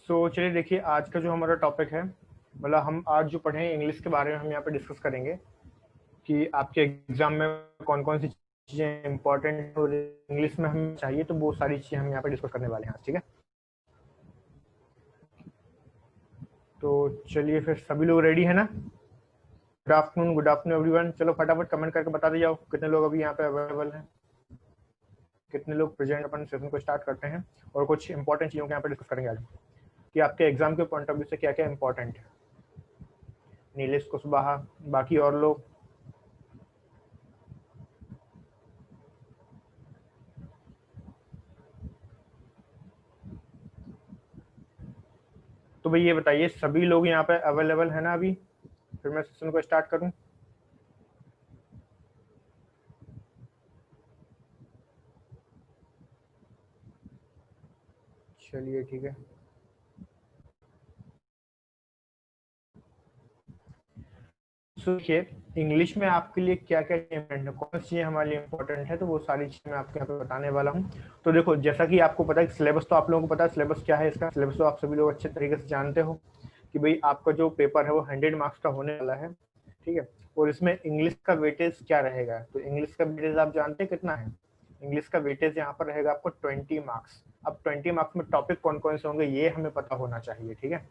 चलिए देखिए, आज का जो हमारा टॉपिक है, मतलब हम आज जो पढ़ें इंग्लिश के बारे में हम यहाँ पे डिस्कस करेंगे कि आपके एग्जाम में कौन कौन सी चीज़ें इंपॉर्टेंट और इंग्लिश में हमें चाहिए, तो वो सारी चीज़ें हम यहाँ पे डिस्कस करने वाले हैं आज। ठीक है, तो चलिए फिर सभी लोग रेडी है ना? Good afternoon everyone. चलो फटाफट कमेंट करके बता दीजिए कितने लोग अभी यहाँ पे अवेलेबल हैं, कितने लोग प्रेजेंट। अपन सेशन को स्टार्ट करते हैं और कुछ इंपॉर्टेंट चीज़ों के यहाँ पे डिस्कस करेंगे आज कि आपके एग्जाम के पॉइंट ऑफ व्यू से क्या क्या इंपॉर्टेंट है। नीलेश कुशवाहा, बाकी और लोग। तो भाई ये बताइए, सभी लोग यहाँ पे अवेलेबल है ना अभी? फिर मैं सेशन को स्टार्ट करूं। चलिए ठीक है। देखिए, इंग्लिश में आपके लिए क्या क्या इम्पोर्टेंट है, कौन सी चीज़ें हमारे लिए इम्पोर्टेंट है, तो वो सारी चीज़ें मैं आपको यहाँ पे बताने वाला हूँ। तो देखो, जैसा कि आपको पता है सिलेबस, तो आप लोगों को पता है सिलेबस क्या है इसका। सिलेबस तो आप सभी लोग अच्छे तरीके से जानते हो कि भाई आपका जो पेपर है वो 100 मार्क्स का होने वाला है। ठीक है, और इसमें इंग्लिश का वेटेज क्या रहेगा, तो इंग्लिश का वेटेज आप जानते हैं कितना है। इंग्लिश का वेटेज यहाँ पर रहेगा आपको 20 मार्क्स। अब 20 मार्क्स में टॉपिक कौन कौन से होंगे ये हमें पता होना चाहिए। ठीक है,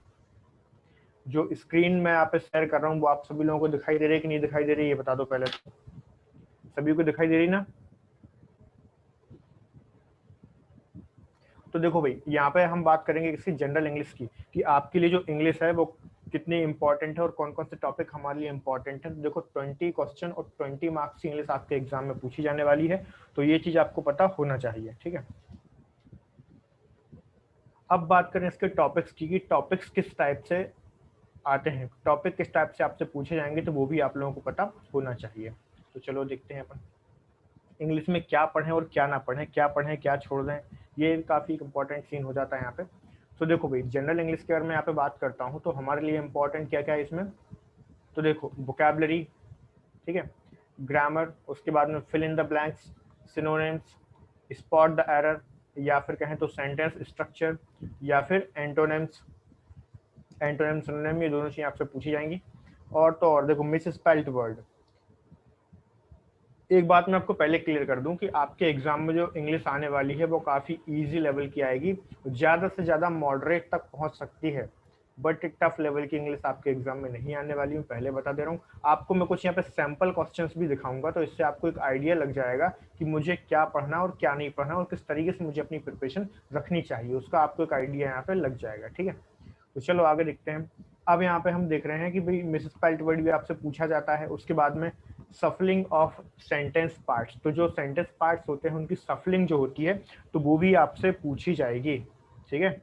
जो स्क्रीन मैं यहाँ पे शेयर कर रहा हूँ वो आप सभी लोगों को दिखाई दे रही है कि नहीं दिखाई दे रही है, ये बता दो पहले। तो सभी को दिखाई दे रही ना? तो देखो भाई, यहाँ पे हम बात करेंगे इसकी जनरल इंग्लिश की, कि आपके लिए जो इंग्लिश है वो कितनी इंपॉर्टेंट है और कौन कौन से टॉपिक हमारे लिए इंपॉर्टेंट है। तो देखो, 20 क्वेश्चन और 20 मार्क्स की इंग्लिश आपके एग्जाम में पूछी जाने वाली है, तो ये चीज आपको पता होना चाहिए। ठीक है, अब बात करें इसके टॉपिक्स की, कि टॉपिक्स किस टाइप से आते हैं, टॉपिक किस टाइप से आपसे पूछे जाएंगे, तो वो भी आप लोगों को पता होना चाहिए। तो चलो देखते हैं अपन इंग्लिश में क्या पढ़ें और क्या ना पढ़ें, क्या पढ़ें क्या छोड़ दें, ये काफ़ी इंपॉर्टेंट सीन हो जाता है यहाँ पे। तो देखो भाई, जनरल इंग्लिश की अगर मैं यहाँ पे बात करता हूँ तो हमारे लिए इंपॉर्टेंट क्या क्या है इसमें। तो देखो, वोकैबलरी, ठीक है, ग्रामर, उसके बाद में fill in the blanks, synonyms, spot the error, या फिर कहें तो सेंटेंस स्ट्रक्चर, या फिर एंटोनिम्स। एंटोनिम सिनोनिम ये दोनों चीज़ें आपसे पूछी जाएंगी। और तो और देखो, मिस स्पेल्ट वर्ड। एक बात मैं आपको पहले क्लियर कर दूं कि आपके एग्जाम में जो इंग्लिश आने वाली है वो काफ़ी इजी लेवल की आएगी, ज़्यादा से ज़्यादा मॉडरेट तक पहुंच सकती है, बट टफ लेवल की इंग्लिश आपके एग्जाम में नहीं आने वाली हूँ, पहले बता दे रहा हूँ। आपको मैं कुछ यहाँ पे सैम्पल क्वेश्चंस भी दिखाऊंगा, तो इससे आपको एक आइडिया लग जाएगा कि मुझे क्या पढ़ना और क्या नहीं पढ़ना और किस तरीके से मुझे अपनी प्रिपरेशन रखनी चाहिए, उसका आपको एक आइडिया यहाँ पे लग जाएगा। ठीक है, तो चलो आगे देखते हैं। अब यहाँ पे हम देख रहे हैं कि भाई मिसस्पेल्ड वर्ड भी आपसे पूछा जाता है। उसके बाद में सफलिंग ऑफ सेंटेंस पार्ट्स, तो जो सेंटेंस पार्ट्स होते हैं उनकी सफलिंग जो होती है तो वो भी आपसे पूछी जाएगी। ठीक है,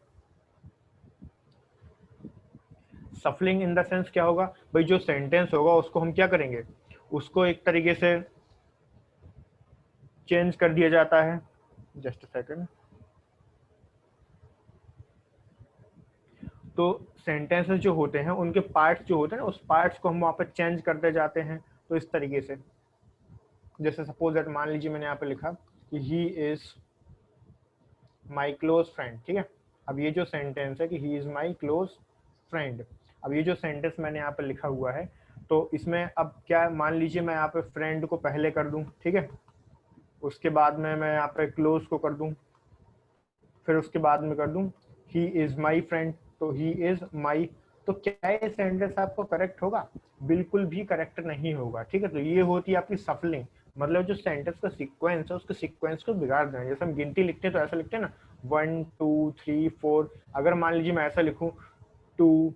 सफलिंग इन द सेंस क्या होगा भाई, जो सेंटेंस होगा उसको हम क्या करेंगे, उसको एक तरीके से चेंज कर दिया जाता है। Just a second. तो सेंटेंसेस जो होते हैं उनके पार्ट्स जो होते हैं ना, उस पार्ट्स को हम वहाँ पे चेंज करते जाते हैं। तो इस तरीके से, जैसे सपोज दैट मान लीजिए मैंने यहाँ पे लिखा कि he is my close friend. ठीक है, अब ये जो सेंटेंस है कि he is my close friend, अब ये जो सेंटेंस मैंने यहाँ पे लिखा हुआ है, तो इसमें अब क्या, मान लीजिए मैं यहाँ पे फ्रेंड को पहले कर दूं, ठीक है, उसके बाद में मैं यहाँ पे क्लोज को कर दूं, फिर उसके बाद में कर दूं ही इज माई फ्रेंड, तो ही इज माई। तो क्या ये सेंटेंस आपको करेक्ट होगा? बिल्कुल भी करेक्ट नहीं होगा। ठीक है, तो ये होती है आपकी सफलिंग, मतलब जो सेंटेंस का सीक्वेंस है उसके सीक्वेंस को बिगाड़ देना। जैसे हम गिनती लिखते हैं तो ऐसा लिखते हैं ना, 1 2 3 4। अगर मान लीजिए मैं ऐसा लिखूं 2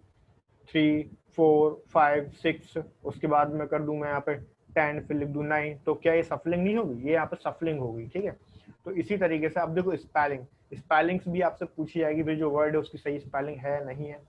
3 4 5 6, उसके बाद में कर दूं मैं यहाँ पे 10, फिर लिख दूं 9, तो क्या ये सफलिंग नहीं होगी? ये यहाँ पे सफलिंग होगी। ठीक है, तो इसी तरीके से अब देखो स्पेलिंग, स्पेलिंग्स भी आपसे पूछी जाएगी, भाई जो वर्ड है उसकी सही स्पेलिंग है नहीं है।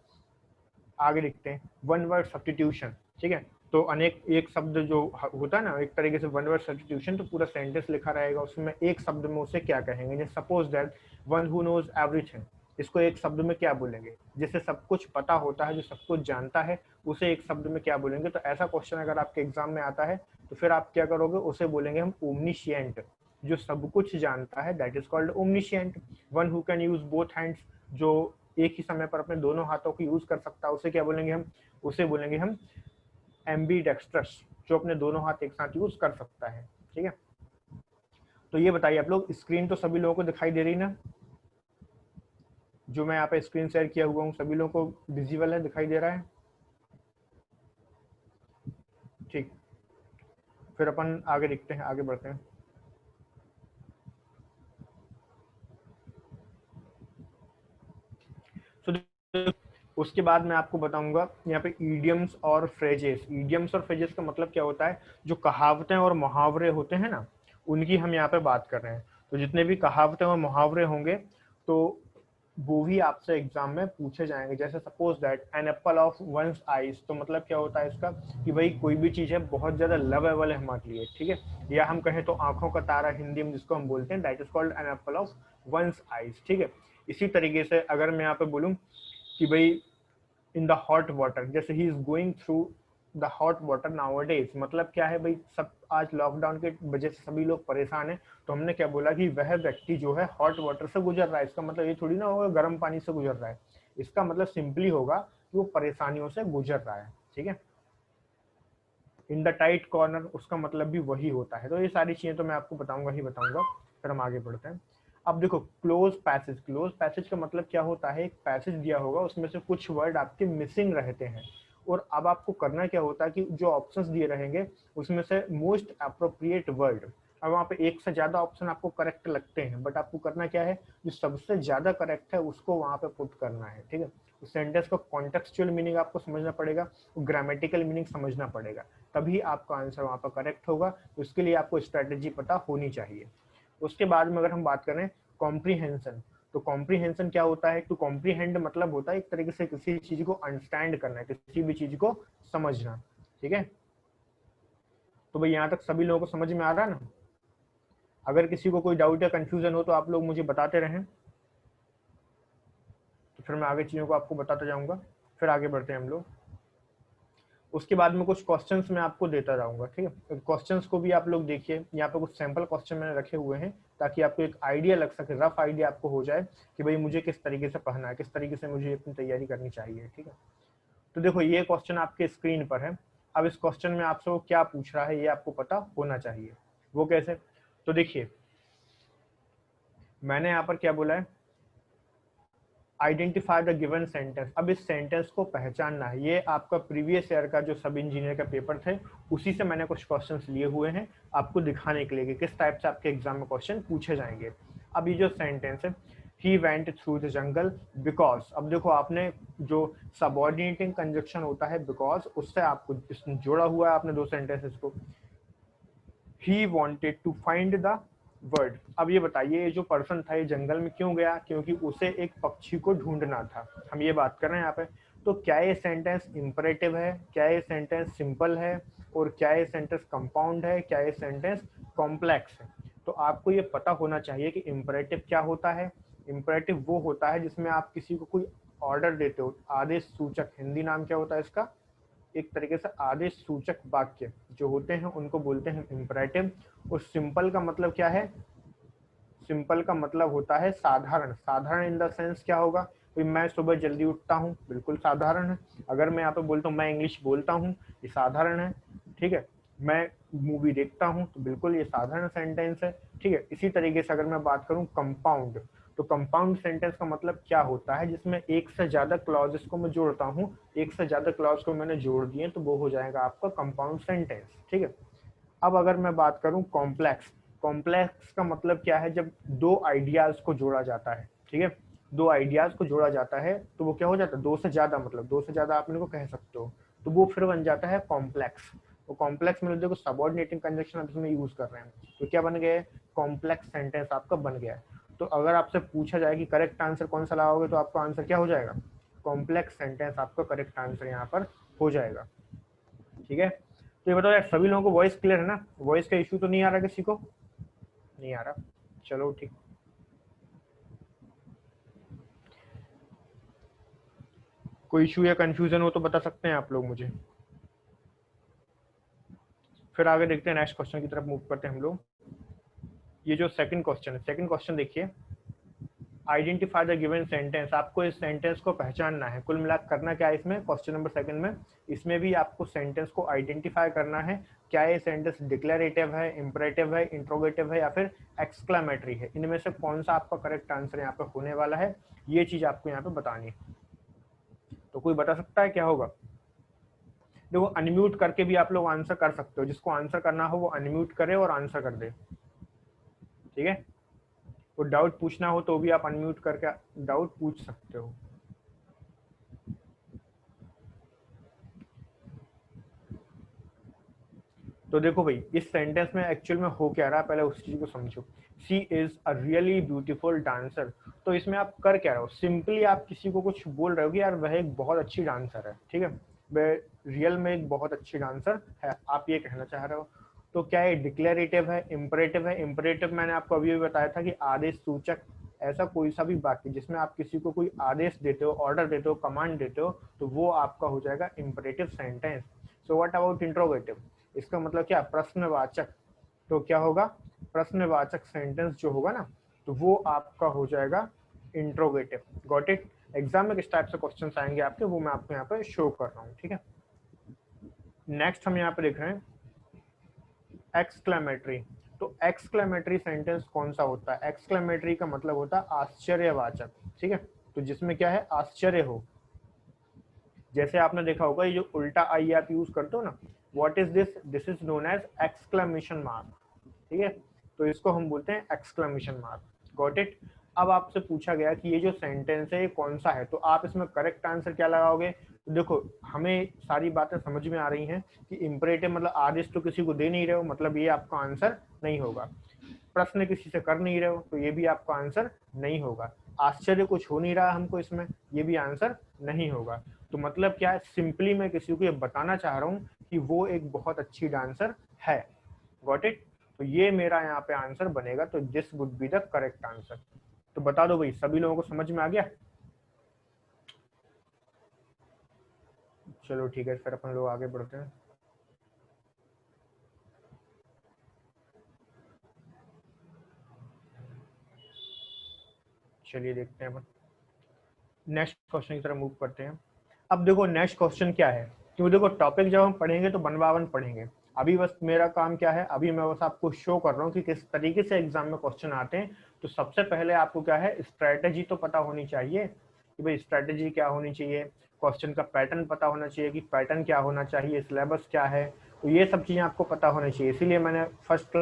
आगे लिखते हैं वन वर्ड सब्स्टिट्यूशन। ठीक है, तो अनेक एक शब्द जो होता है ना, एक तरीके से वन वर्ड सब्स्टिट्यूशन, तो पूरा सेंटेंस लिखा रहेगा उसमें, एक शब्द में उसे क्या कहेंगे। जैसे suppose that one who knows everything, इसको एक शब्द में क्या बोलेंगे? जिसे सब कुछ पता होता है, जो सब कुछ जानता है, उसे एक शब्द में क्या बोलेंगे? तो ऐसा क्वेश्चन अगर आपके एग्जाम में आता है तो फिर आप क्या करोगे, उसे बोलेंगे हम ओमनिशिएंट, जो सब कुछ जानता है, that is called omniscient. One who can use both hands, जो एक ही समय पर अपने दोनों हाथों को यूज कर सकता है, उसे क्या बोलेंगे हम? उसे बोलेंगे हम एम्बीडेक्स्ट्रस, जो अपने दोनों हाथ एक साथ यूज कर सकता है। ठीक है, तो ये बताइए आप लोग, स्क्रीन तो सभी लोगों को दिखाई दे रही ना? जो मैं यहाँ पे स्क्रीन शेयर किया हुआ हूँ सभी लोगों को विजिबल है, दिखाई दे रहा है? ठीक, फिर अपन आगे देखते हैं, आगे बढ़ते हैं। तो उसके बाद मैं आपको बताऊंगा यहाँ पे ईडियम्स और फ्रेजेस। ईडियम्स और फ्रेजेस का मतलब क्या होता है? जो कहावतें और मुहावरे होते हैं ना, उनकी हम यहाँ पे बात कर रहे हैं। तो जितने भी कहावतें और मुहावरे होंगे तो वो भी आपसे एग्जाम में पूछे जाएंगे। जैसे suppose that an apple of one's eyes, तो मतलब क्या होता है इसका? कि भाई कोई भी चीज है बहुत ज्यादा लवेबल है हमारे लिए, ठीक है, या हम कहें तो आंखों का तारा हिंदी में जिसको हम बोलते हैं, that is called an apple of one's eyes. ठीक है, इसी तरीके से अगर मैं यहाँ पे बोलूँ कि भाई इन द हॉट वाटर, जैसे he is going through the hot water nowadays, मतलब क्या है भाई, सब आज लॉकडाउन के वजह से सभी लोग परेशान हैं, तो हमने क्या बोला कि वह व्यक्ति जो है हॉट वाटर से गुजर रहा है। इसका मतलब ये थोड़ी ना होगा गर्म पानी से गुजर रहा है, इसका मतलब सिंपली होगा कि वो परेशानियों से गुजर रहा है। ठीक है, इन द टाइट कॉर्नर, उसका मतलब भी वही होता है। तो ये सारी चीजें तो मैं आपको बताऊंगा ही बताऊंगा। फिर हम आगे बढ़ते हैं। अब देखो क्लोज पैसेज, क्लोज पैसेज का मतलब क्या होता है? एक पैसेज दिया होगा, उसमें से कुछ वर्ड आपके मिसिंग रहते हैं, और अब आपको करना क्या होता है कि जो ऑप्शंस दिए रहेंगे उसमें से मोस्ट अप्रोप्रिएट वर्ड, अब वहाँ पे एक से ज्यादा ऑप्शन आपको करेक्ट लगते हैं, बट आपको करना क्या है? जो सबसे ज्यादा करेक्ट है उसको वहाँ पे पुट करना है। ठीक है, उस सेंटेंस का कॉन्टेक्सचुअल मीनिंग आपको समझना पड़ेगा, ग्रामेटिकल मीनिंग समझना पड़ेगा, तभी आपका आंसर वहाँ पर करेक्ट होगा। उसके लिए आपको स्ट्रेटेजी पता होनी चाहिए। उसके बाद में अगर हम बात करें कॉम्प्रीहेंशन, तो कॉम्प्रीहेंशन क्या होता है? टू कॉम्प्रीहेंड मतलब होता है एक तरीके से किसी चीज को अंडरस्टैंड करना है, किसी भी चीज को समझना। ठीक है, तो भाई यहाँ तक सभी लोगों को समझ में आ रहा है ना? अगर किसी को कोई डाउट या कंफ्यूजन हो तो आप लोग मुझे बताते रहें, तो फिर मैं आगे चीजों को आपको बताता जाऊंगा। फिर आगे बढ़ते हैं हम लोग। उसके बाद में कुछ क्वेश्चंस मैं आपको देता जाऊंगा। ठीक है, क्वेश्चंस को भी आप लोग देखिए, यहाँ पे कुछ सैंपल क्वेश्चन मैंने रखे हुए हैं ताकि आपको एक आइडिया लग सके, रफ आइडिया आपको हो जाए कि भाई मुझे किस तरीके से पढ़ना है, किस तरीके से मुझे अपनी तैयारी करनी चाहिए। ठीक है, तो देखो ये क्वेश्चन आपके स्क्रीन पर है। अब इस क्वेश्चन में आपसे वो क्या पूछ रहा है ये आपको पता होना चाहिए। वो कैसे? तो देखिए मैंने यहाँ पर क्या बोला है, आइडेंटिफाई द गिवन सेंटेंस। अब इस सेंटेंस को पहचानना है। ये आपका प्रीवियस ईयर का जो सब इंजीनियर का पेपर थे उसी से मैंने कुछ क्वेश्चंस लिए हुए हैं आपको दिखाने के लिए कि किस टाइप से आपके एग्जाम में क्वेश्चन पूछे जाएंगे। अब ये जो सेंटेंस है, he went through the jungle because, अब देखो आपने जो सबऑर्डिनेटिंग कंजक्शन होता है बिकॉज, उससे आपको जोड़ा हुआ है आपने दो सेंटेंसेस को। He wanted to find the word, अब ये बताइए ये जो पर्सन था ये जंगल में क्यों गया? क्योंकि उसे एक पक्षी को ढूंढना था। हम ये बात कर रहे हैं यहाँ पे। तो क्या ये सेंटेंस इंपरेटिव है, क्या ये सेंटेंस सिंपल है, और क्या ये सेंटेंस कंपाउंड है, क्या ये सेंटेंस कॉम्प्लेक्स है? तो आपको ये पता होना चाहिए कि इंपरेटिव क्या होता है। इंपरेटिव वो होता है जिसमें आप किसी को कोई ऑर्डर देते हो, आदेश सूचक, हिंदी नाम क्या होता है इसका? एक तरीके से आदेश सूचक वाक्य जो होते हैं उनको बोलते हैं इंपरेटिव। और सिंपल का मतलब क्या है? सिंपल का मतलब होता है साधारण। साधारण इन द सेंस क्या होगा? भाई मैं सुबह जल्दी उठता हूँ, बिल्कुल साधारण है। अगर मैं यहाँ पे बोलता हूँ मैं इंग्लिश बोलता हूँ, ये साधारण है। ठीक है, मैं मूवी देखता हूँ, तो बिल्कुल ये साधारण सेंटेंस है। ठीक है, इसी तरीके से अगर मैं बात करूँ कंपाउंड, तो कंपाउंड सेंटेंस का मतलब क्या होता है? जिसमें एक से ज्यादा क्लॉजेस को मैं जोड़ता हूँ, एक से ज्यादा क्लॉज को मैंने जोड़ दिए तो वो हो जाएगा आपका कंपाउंड सेंटेंस। ठीक है, अब अगर मैं बात करूं कॉम्प्लेक्स, कॉम्प्लेक्स का मतलब क्या है? जब दो आइडियाज को जोड़ा जाता है। ठीक है, दो आइडियाज को जोड़ा जाता है तो वो क्या हो जाता है? दो से ज्यादा, मतलब दो से ज्यादा आप इनको कह सकते हो, तो वो फिर बन जाता है कॉम्प्लेक्स। तो कॉम्प्लेक्स में देखो सबऑर्डिनेटिंग कंजक्शन अब इसमें यूज कर रहे हैं, तो क्या बन गया है? कॉम्प्लेक्स सेंटेंस आपका बन गया है। तो अगर आपसे पूछा जाए कि करेक्ट आंसर कौन सा लगाओगे, तो आपका आंसर क्या हो जाएगा? कॉम्प्लेक्स सेंटेंस आपका करेक्ट आंसर यहाँ पर हो जाएगा। ठीक है, तो ये बताओ यार सभी लोगों को वॉइस क्लियर है ना? वॉइस का इशू तो नहीं आ रहा किसी को? नहीं आ रहा, चलो ठीक। कोई इशू या कंफ्यूजन हो तो बता सकते हैं आप लोग मुझे। फिर आगे देखते हैं, नेक्स्ट क्वेश्चन की तरफ मूव करते हैं हम लोग। ये जो सेकंड क्वेश्चन है, सेकंड क्वेश्चन देखिए, आइडेंटिफाई द गिवन सेंटेंस, आपको इस सेंटेंस को पहचानना है। कुल मिलाकर करना क्या है इसमें, क्वेश्चन नंबर सेकंड में, इसमें भी आपको सेंटेंस को आइडेंटिफाई करना है। क्या ये सेंटेंस डिक्लेरेटिव है, इंपरेटिव है, इंट्रोगेटिव है या फिर एक्सक्लेमेटरी है, इनमें से कौन सा आपका करेक्ट आंसर यहाँ पे होने वाला है, ये चीज आपको यहाँ पे बतानी है। तो कोई बता सकता है क्या होगा? देखो अनम्यूट करके भी आप लोग आंसर कर सकते हो, जिसको आंसर करना हो वो अनम्यूट करे और आंसर कर दे, ठीक है। तो डाउट पूछना हो तो भी आप अनम्यूट करके डाउट पूछ सकते हो। तो देखो भाई इस सेंटेंस में एक्चुअल में हो क्या रहा है, पहले उस चीज को समझो। She is a really beautiful dancer, तो इसमें आप कर क्या रहे हो, सिंपली आप किसी को कुछ बोल रहे हो कि यार वह एक बहुत अच्छी डांसर है, ठीक है, वह रियल में एक बहुत अच्छी डांसर है, आप ये कहना चाह रहे हो। तो क्या ये डिक्लेरेटिव है, इंपरेटिव है? इंपरेटिव मैंने आपको अभी भी बताया था कि आदेश सूचक ऐसा कोई सा भी वाक्य जिसमें आप किसी को कोई आदेश देते हो, ऑर्डर देते हो, कमांड देते हो, तो वो आपका हो जाएगा imperative sentence. So what about interrogative, इसका मतलब क्या, प्रश्नवाचक। तो क्या होगा, प्रश्नवाचक सेंटेंस जो होगा ना, तो वो आपका हो जाएगा इंट्रोगेटिव। Got it? एग्जाम में किस टाइप से क्वेश्चन आएंगे आपके, वो मैं आपको यहाँ पे शो कर रहा हूँ, ठीक है। नेक्स्ट हम यहाँ पे देख रहे हैं एक्सक्लेमेटरी। तो एक्सक्लेमेटरी सेंटेंस कौन सा होता है? एक्सक्लेमेटरी का मतलब होता है आश्चर्यवाचक, ठीक है। तो जिसमें क्या है, आश्चर्य हो। जैसे आपने देखा होगा ये जो उल्टा आई आप यूज करते हो ना, what is this, this is known as exclamation mark, ठीक है। तो इसको हम बोलते हैं एक्सक्लेमेशन मार्क। Got it? अब आपसे पूछा गया कि ये जो सेंटेंस है ये कौन सा है, तो आप इसमें करेक्ट आंसर क्या लगाओगे? तो देखो हमें सारी बातें समझ में आ रही हैं कि इंपरेटिव मतलब आदेश तो किसी को दे नहीं रहे हो, मतलब ये आपका आंसर नहीं होगा। प्रश्न किसी से कर नहीं रहे हो, तो ये भी आपका आंसर नहीं होगा। आश्चर्य कुछ हो नहीं रहा हमको इसमें, ये भी आंसर नहीं होगा। तो मतलब क्या है, सिंपली मैं किसी को ये बताना चाह रहा हूँ कि वो एक बहुत अच्छी डांसर है। Got it? तो ये मेरा यहाँ पे आंसर बनेगा, तो this would be the correct answer. तो बता दो भाई सभी लोगों को समझ में आ गया? चलो ठीक है, फिर अपन लोग आगे बढ़ते हैं। चलिए देखते हैं अपन नेक्स्ट क्वेश्चन की तरफ मूव करते हैं। अब देखो नेक्स्ट क्वेश्चन क्या है, क्योंकि देखो टॉपिक जब हम पढ़ेंगे तो बनवावन पढ़ेंगे। अभी बस मेरा काम क्या है, अभी मैं बस आपको शो कर रहा हूँ कि किस तरीके से एग्जाम में क्वेश्चन आते हैं। तो सबसे पहले आपको क्या है, स्ट्रेटेजी तो पता होनी चाहिए कि भाई स्ट्रेटेजी क्या होनी चाहिए, क्वेश्चन का पैटर्न पता होना चाहिए कि पैटर्न क्या होना चाहिए, सिलेबस क्या है, तो ये सब चीजें आपको पता होनी चाहिए। इसीलिए मैंने फर्स्ट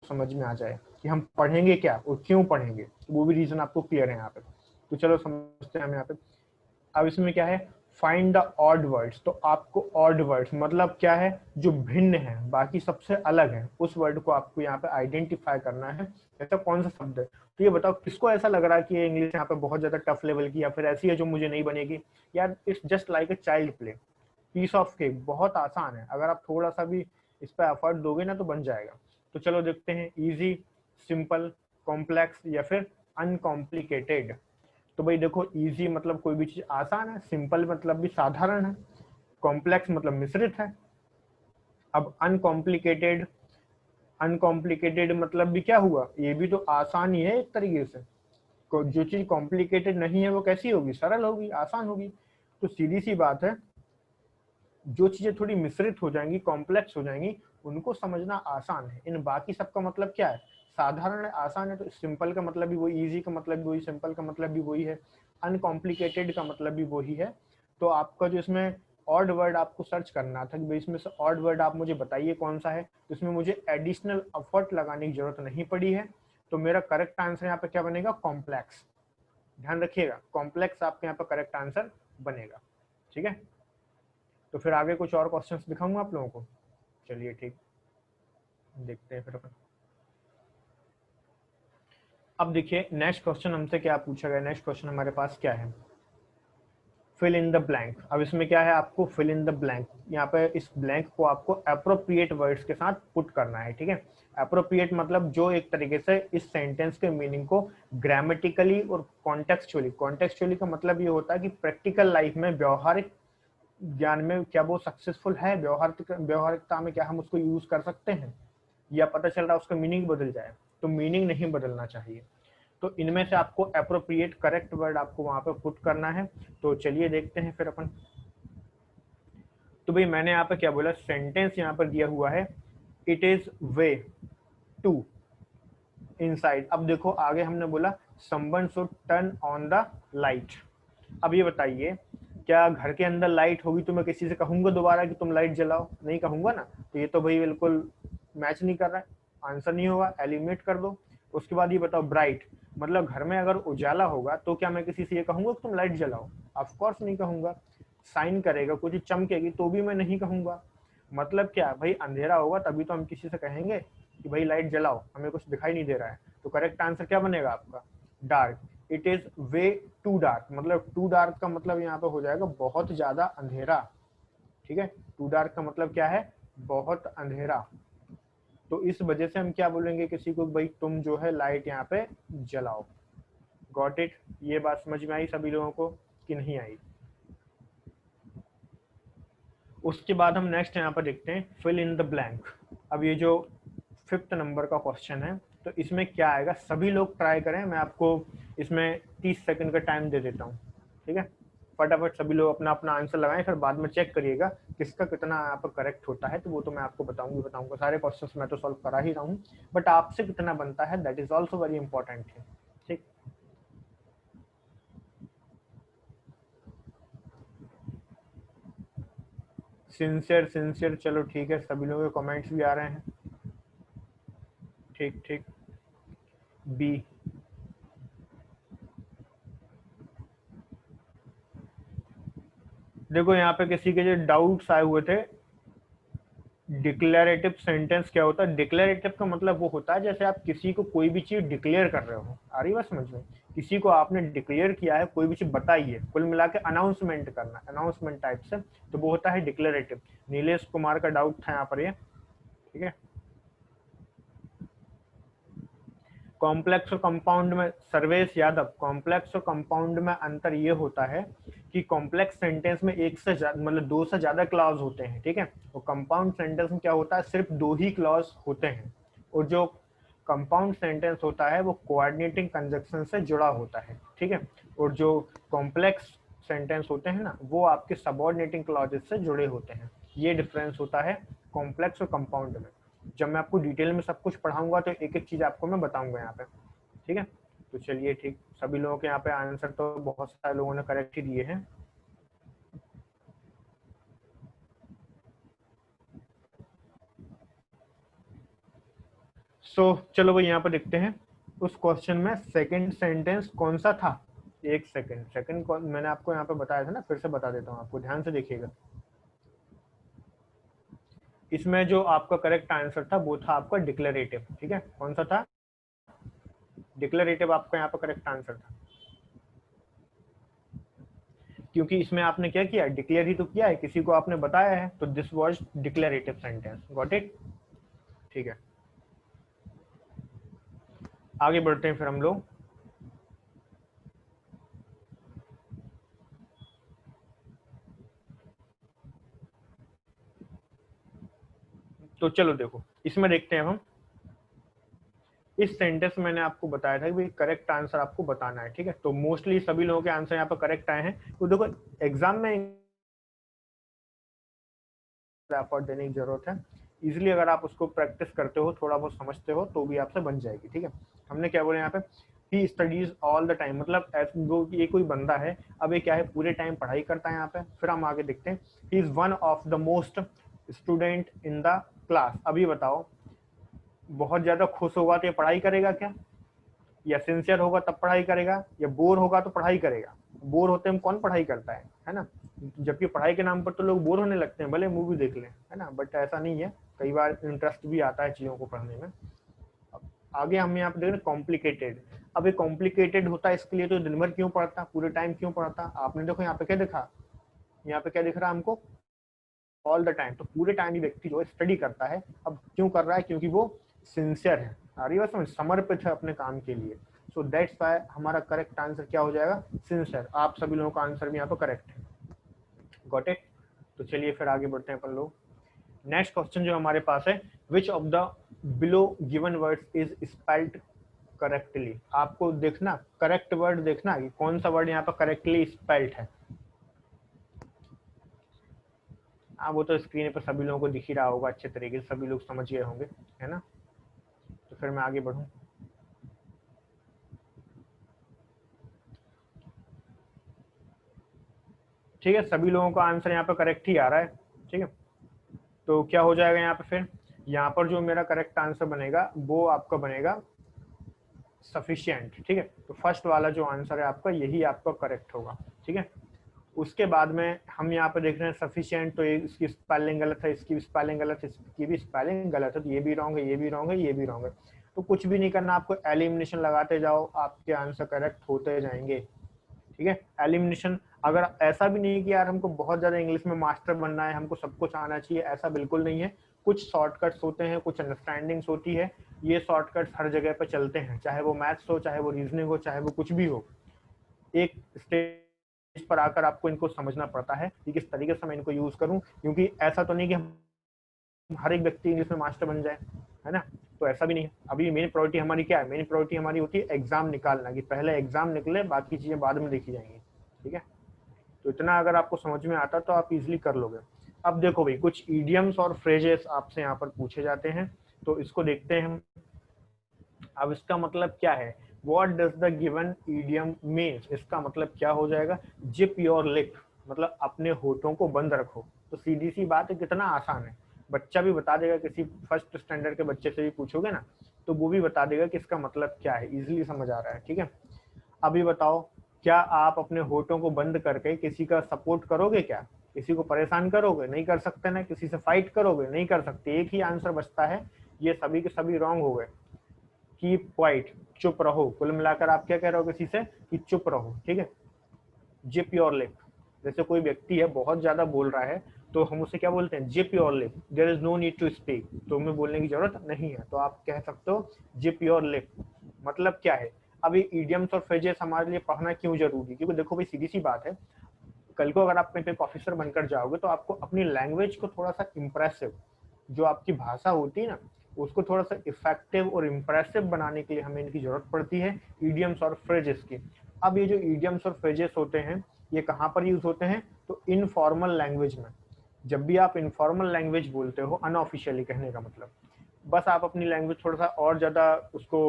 समझ में आ जाए कि हम पढ़ेंगे क्या और क्यों पढ़ेंगे, तो वो भी रीजन आपको क्लियर है यहाँ पे। तो चलो समझते हैं हम यहाँ पे। अब इसमें क्या है, फाइंड द ऑड वर्ड्स। तो आपको ऑड वर्ड्स मतलब क्या है, जो भिन्न है, बाकी सबसे अलग है, उस वर्ड को आपको यहाँ पे आइडेंटिफाई करना है। ऐसा कौन सा शब्द है, तो ये बताओ किसको ऐसा लग रहा है कि ये इंग्लिश यहाँ पे बहुत ज्यादा टफ लेवल की या फिर ऐसी है जो मुझे नहीं बनेगी। यार it's just like a child play, piece of cake, बहुत आसान है, अगर आप थोड़ा सा भी इस पर एफर्ट दोगे ना तो बन जाएगा। तो चलो देखते हैं, इजी, सिंपल, कॉम्प्लेक्स या फिर अनकॉम्प्लिकेटेड। तो भाई देखो इजी मतलब कोई भी चीज आसान है, सिंपल मतलब भी साधारण है, कॉम्प्लेक्स मतलब मिश्रित है। अब अनकॉम्प्लिकेटेड, अनकॉम्प्लिकेटेड मतलब भी क्या हुआ, ये भी तो आसान ही है एक तरीके से। जो चीज कॉम्प्लिकेटेड नहीं है वो कैसी होगी, सरल होगी, आसान होगी। तो सीधी सी बात है, जो चीजें थोड़ी मिश्रित हो जाएंगी, कॉम्प्लेक्स हो जाएंगी, उनको समझना आसान है। इन बाकी सबका मतलब क्या है, साधारण है, आसान है। तो सिंपल का मतलब भी वही, इजी का मतलब भी वही, सिंपल का मतलब भी वही है, अनकॉम्प्लिकेटेड का मतलब भी वही है। तो आपका जो इसमें ऑड वर्ड आपको सर्च करना था कि भाई इसमें से ऑड वर्ड आप मुझे बताइए कौन सा है, तो इसमें मुझे एडिशनल एफर्ट लगाने की जरूरत नहीं पड़ी है। तो मेरा करेक्ट आंसर यहाँ पे क्या बनेगा, कॉम्प्लेक्स। ध्यान रखिएगा, कॉम्प्लेक्स आपके यहाँ पे करेक्ट आंसर बनेगा, ठीक है। तो फिर आगे कुछ और क्वेश्चंस दिखाऊंगा आप लोगों को। चलिए ठीक, देखते हैं फिर अपन। अब देखिए नेक्स्ट क्वेश्चन हमसे क्या पूछा गया, नेक्स्ट क्वेश्चन हमारे पास क्या है, फिल इन द ब्लैंक। अब इसमें क्या है, आपको फिल इन द ब्लैंक, यहाँ पे इस ब्लैंक को आपको अप्रोप्रिएट वर्ड्स के साथ पुट करना है, ठीक है। अप्रोप्रिएट मतलब जो एक तरीके से इस सेंटेंस के मीनिंग को ग्रामेटिकली और कॉन्टेक्चुअली, कॉन्टेक्चुअली का मतलब ये होता है कि प्रैक्टिकल लाइफ में, व्यवहारिक ज्ञान में क्या वो सक्सेसफुल है, व्यवहारिकता में क्या हम उसको यूज कर सकते हैं, या पता चल रहा है उसका मीनिंग बदल जाए। तो मीनिंग नहीं बदलना चाहिए। तो इनमें से आपको एप्रोप्रिएट करेक्ट वर्ड आपको वहां पे पुट करना है। तो चलिए देखते हैं फिर अपन। तो भाई मैंने यहाँ पे क्या बोला, सेंटेंस यहाँ पर दिया हुआ है it is way to inside. अब देखो आगे हमने बोला someone should turn on the light. अब ये बताइए क्या घर के अंदर लाइट होगी तो मैं किसी से कहूंगा दोबारा कि तुम लाइट जलाओ? नहीं कहूंगा ना। तो ये तो भाई बिल्कुल मैच नहीं कर रहा है, आंसर नहीं होगा, एलिमिनेट कर दो। उसके बाद ये बताओ ब्राइट, मतलब घर में अगर उजाला होगा तो क्या मैं किसी से ये कहूंगा कि तुम लाइट जलाओ? ऑफ कोर्स नहीं कहूंगा। साइन करेगा, कुछ चमकेगी तो भी मैं नहीं कहूंगा। मतलब क्या भाई, अंधेरा होगा तभी तो हम किसी से कहेंगे कि भाई लाइट जलाओ, हमें कुछ दिखाई नहीं दे रहा है। तो करेक्ट आंसर क्या बनेगा आपका? Dark. It is way too dark, मतलब टू डार्क का मतलब यहाँ पे हो जाएगा बहुत ज्यादा अंधेरा। ठीक है, टू डार्क का मतलब क्या है? बहुत अंधेरा। तो इस वजह से हम क्या बोलेंगे किसी को, भाई तुम जो है लाइट यहाँ पे जलाओ। Got it? ये बात समझ में आई सभी लोगों को कि नहीं आई? उसके बाद हम नेक्स्ट यहाँ पर देखते हैं फिल इन द ब्लैंक। अब ये जो 5th नंबर का क्वेश्चन है, तो इसमें क्या आएगा, सभी लोग ट्राई करें। मैं आपको इसमें 30 सेकंड का टाइम दे देता हूँ, ठीक है? फटाफट सभी लोग अपना अपना आंसर लगाएं, फिर बाद में चेक करिएगा किसका कितना यहाँ पर करेक्ट होता है। तो वो तो मैं आपको बताऊंगा। सारे क्वेश्चंस मैं तो सॉल्व करा ही रहा हूँ, बट आपसे कितना बनता है that is also very important है। ठीक, सिंसियर, चलो ठीक है, सभी लोगों के कमेंट्स भी आ रहे हैं। ठीक ठीक, बी। देखो यहाँ पे किसी के जो डाउट्स आए हुए थे, डिक्लेरेटिव सेंटेंस क्या होता है? डिक्लेरेटिव का मतलब वो होता है जैसे आप किसी को कोई भी चीज डिक्लेयर कर रहे हो। आ रही बात समझ में? किसी को आपने डिक्लेयर किया है, कोई भी चीज बताई है, कुल मिला के अनाउंसमेंट करना, अनाउंसमेंट टाइप से, तो वो होता है डिक्लेरेटिव। नीलेश कुमार का डाउट था यहाँ पर ये, ठीक है? कॉम्प्लेक्स और कंपाउंड में, सर्वेश यादव, कॉम्प्लेक्स और कंपाउंड में अंतर ये होता है कि कॉम्प्लेक्स सेंटेंस में एक से मतलब 2 से ज्यादा क्लॉज होते हैं, ठीक है? और कंपाउंड सेंटेंस में क्या होता है, सिर्फ 2 ही क्लॉज होते हैं। और जो कंपाउंड सेंटेंस होता है वो कोऑर्डिनेटिंग कंजक्शन से जुड़ा होता है, ठीक है? और जो कॉम्प्लेक्स सेंटेंस होते हैं ना, वो आपके सबऑर्डिनेटिंग क्लॉजेस से जुड़े होते हैं। ये डिफरेंस होता है कॉम्प्लेक्स और कंपाउंड में। जब मैं आपको डिटेल में सब कुछ पढ़ाऊंगा तो एक एक चीज आपको मैं बताऊंगा यहाँ पे, ठीक है? तो चलिए ठीक, सभी लोगों के यहाँ पे आंसर तो बहुत सारे लोगों ने करेक्ट ही दिए हैं। चलो भाई यहाँ पर देखते हैं उस क्वेश्चन में सेकंड सेंटेंस कौन सा था। एक सेकंड मैंने आपको यहाँ पे बताया था ना, फिर से बता देता हूँ आपको, ध्यान से देखिएगा। इसमें जो आपका करेक्ट आंसर था वो था आपका डिक्लेरेटिव, ठीक है? कौन सा था? डिक्लेरेटिव आपका यहाँ पर करेक्ट आंसर था, क्योंकि इसमें आपने क्या किया, डिक्लेयर ही तो किया है, किसी को आपने बताया है, तो this was declarative sentence. Got it? ठीक है, आगे बढ़ते हैं फिर हम लोग। तो चलो देखो, इसमें देखते हैं हम। इस सेंटेंस में मैंने आपको बताया था कि करेक्ट आंसर आपको बताना है, ठीक है? तो मोस्टली सभी लोगों के आंसर यहाँ पर करेक्ट आए हैं। तो देखो एग्जाम में एफर्ट देने की जरूरत है, इजिली अगर आप उसको प्रैक्टिस करते हो, थोड़ा बहुत समझते हो, तो भी आपसे बन जाएगी, ठीक है? हमने क्या बोला यहाँ पे, he studies all the time, मतलब वो ये कोई बंदा है, अब ये क्या है, पूरे टाइम पढ़ाई करता है यहाँ पे। फिर हम आगे देखते हैं, he is one of the most student in the class. अभी बताओ, बहुत ज्यादा खुश होगा तो ये पढ़ाई करेगा क्या? या सिंसियर होगा तब पढ़ाई करेगा, या बोर होगा तो पढ़ाई करेगा? बोर होते हम कौन पढ़ाई करता है ना? जबकि पढ़ाई के नाम पर तो लोग बोर होने लगते हैं, भले मूवी देख लें, है ना? बट ऐसा नहीं है, कई बार इंटरेस्ट भी आता है चीजों को पढ़ने में। आगे हम यहाँ पे देख रहे हैं कॉम्प्लिकेटेड। अब ये कॉम्प्लिकेटेड होता है, इसके लिए तो दिन भर क्यों पढ़ता, पूरे टाइम क्यों पढ़ता? आपने देखो यहाँ पे क्या देखा, यहाँ पे क्या दिख रहा है हमको, ऑल द टाइम। तो पूरे टाइम ये व्यक्ति जो है स्टडी करता है। अब क्यों कर रहा है? क्योंकि वो सिंसियर है, आ रही बात समझ, समर्पित है अपने काम के लिए। सो दैट्स व्हाई हमारा करेक्ट आंसर क्या हो जाएगा, सिंसियर। आप सभी लोगों का आंसर भी यहाँ पर करेक्ट है। Got it? तो चलिए फिर आगे बढ़ते हैं अपन लोग। नेक्स्ट क्वेश्चन जो हमारे पास है, which of the below given words is spelled correctly. आपको देखना करेक्ट वर्ड, देखना कि कौन सा वर्ड यहाँ पर करेक्टली स्पेल्ड है। वो तो स्क्रीन पर सभी लोगों को दिख ही रहा होगा अच्छे तरीके से, सभी लोग समझ गए होंगे, है ना। तो फिर मैं आगे बढ़ूं। ठीक है, सभी लोगों का आंसर यहाँ पर करेक्ट ही आ रहा है। ठीक है, तो क्या हो जाएगा यहाँ पर, फिर यहाँ पर जो मेरा करेक्ट आंसर बनेगा वो आपका बनेगा सफिशिएंट। ठीक है, तो फर्स्ट वाला जो आंसर है आपका, यही आपका करेक्ट होगा। ठीक है, उसके बाद में हम यहाँ पे देख रहे हैं सफिशिएंट, तो इसकी स्पेलिंग गलत है, इसकी स्पेलिंग गलत है, इसकी भी स्पेलिंग गलत है, तो ये भी रॉन्ग है, ये भी रॉन्ग है, ये भी रॉन्ग है। तो कुछ भी नहीं करना, आपको एलिमिनेशन लगाते जाओ, आपके आंसर करेक्ट होते जाएंगे। ठीक है, एलिमिनेशन। अगर ऐसा भी नहीं कि यार हमको बहुत ज्यादा इंग्लिश में मास्टर बनना है, हमको सब कुछ आना चाहिए, ऐसा बिल्कुल नहीं है। कुछ शॉर्टकट्स होते हैं, कुछ अंडरस्टैंडिंग्स होती है, ये शॉर्टकट्स हर जगह पर चलते हैं, चाहे वो मैथ्स हो, चाहे वो रीजनिंग हो, चाहे वो कुछ भी हो। एक स्टेज पर आकर आपको इनको समझना पड़ता है कि किस तरीके से मैं इनको यूज करूं, क्योंकि ऐसा तो नहीं कि हम हर एक व्यक्ति इंग्लिश में मास्टर बन जाए, है ना। तो ऐसा भी नहीं है। अभी मेन प्रायोरिटी हमारी क्या है, मेन प्रायोरिटी हमारी होती है एग्जाम निकालना, कि पहले एग्जाम निकले, बाकी चीजें बाद में देखी जाएंगी। ठीक है, तो इतना अगर आपको समझ में आता तो आप इजिली कर लोगे। अब देखो भाई, कुछ ईडियम्स और फ्रेजेस आपसे यहाँ पर पूछे जाते हैं, तो इसको देखते हैं हम। अब इसका मतलब क्या है, what does the given idiom means, इसका मतलब क्या हो जाएगा, जिप योर लिप, मतलब अपने होठों को बंद रखो। तो सीधी सी बात है, कितना आसान है, बच्चा भी बता देगा, किसी फर्स्ट स्टैंडर्ड के बच्चे से भी पूछोगे ना, तो वो भी बता देगा कि इसका मतलब क्या है, इजिली समझ आ रहा है। ठीक है, अभी बताओ, क्या आप अपने होठों को बंद करके किसी का सपोर्ट करोगे क्या, किसी को परेशान करोगे, नहीं कर सकते ना, किसी से फाइट करोगे, नहीं कर सकते। एक ही आंसर बचता है, ये सभी के सभी रॉन्ग हो गए। कीप क्वाइट, चुप रहो। कुल मिलाकर आप क्या कह रहे हो किसी से, कि चुप रहो। ठीक है, जिप योर लिप, जैसे कोई व्यक्ति है बहुत ज्यादा बोल रहा है, तो हम उसे क्या बोलते हैं, zip your lip, there is no need to speak, तो हमें बोलने की जरूरत नहीं है, तो आप कह सकते हो जिप योर लिप। मतलब क्या है, अभी इडियम्स और फ्रेजेस हमारे लिए पढ़ना क्यों जरूरी, क्योंकि देखो भाई, सीधी सी बात है, कल को अगर आप कहीं पे ऑफिसर बनकर जाओगे, तो आपको अपनी लैंग्वेज को थोड़ा सा इम्प्रेसिव, जो आपकी भाषा होती है ना, उसको थोड़ा सा इफेक्टिव और इम्प्रेसिव बनाने के लिए हमें इनकी जरूरत पड़ती है, ईडियम्स और फ्रेजेस की। अब ये जो ईडियम्स और फ्रेजेस होते हैं, ये कहाँ पर यूज होते हैं, तो इनफॉर्मल लैंग्वेज में। जब भी आप इनफॉर्मल लैंग्वेज बोलते हो, अनऑफिशियली कहने का मतलब, बस आप अपनी लैंग्वेज थोड़ा सा और ज़्यादा उसको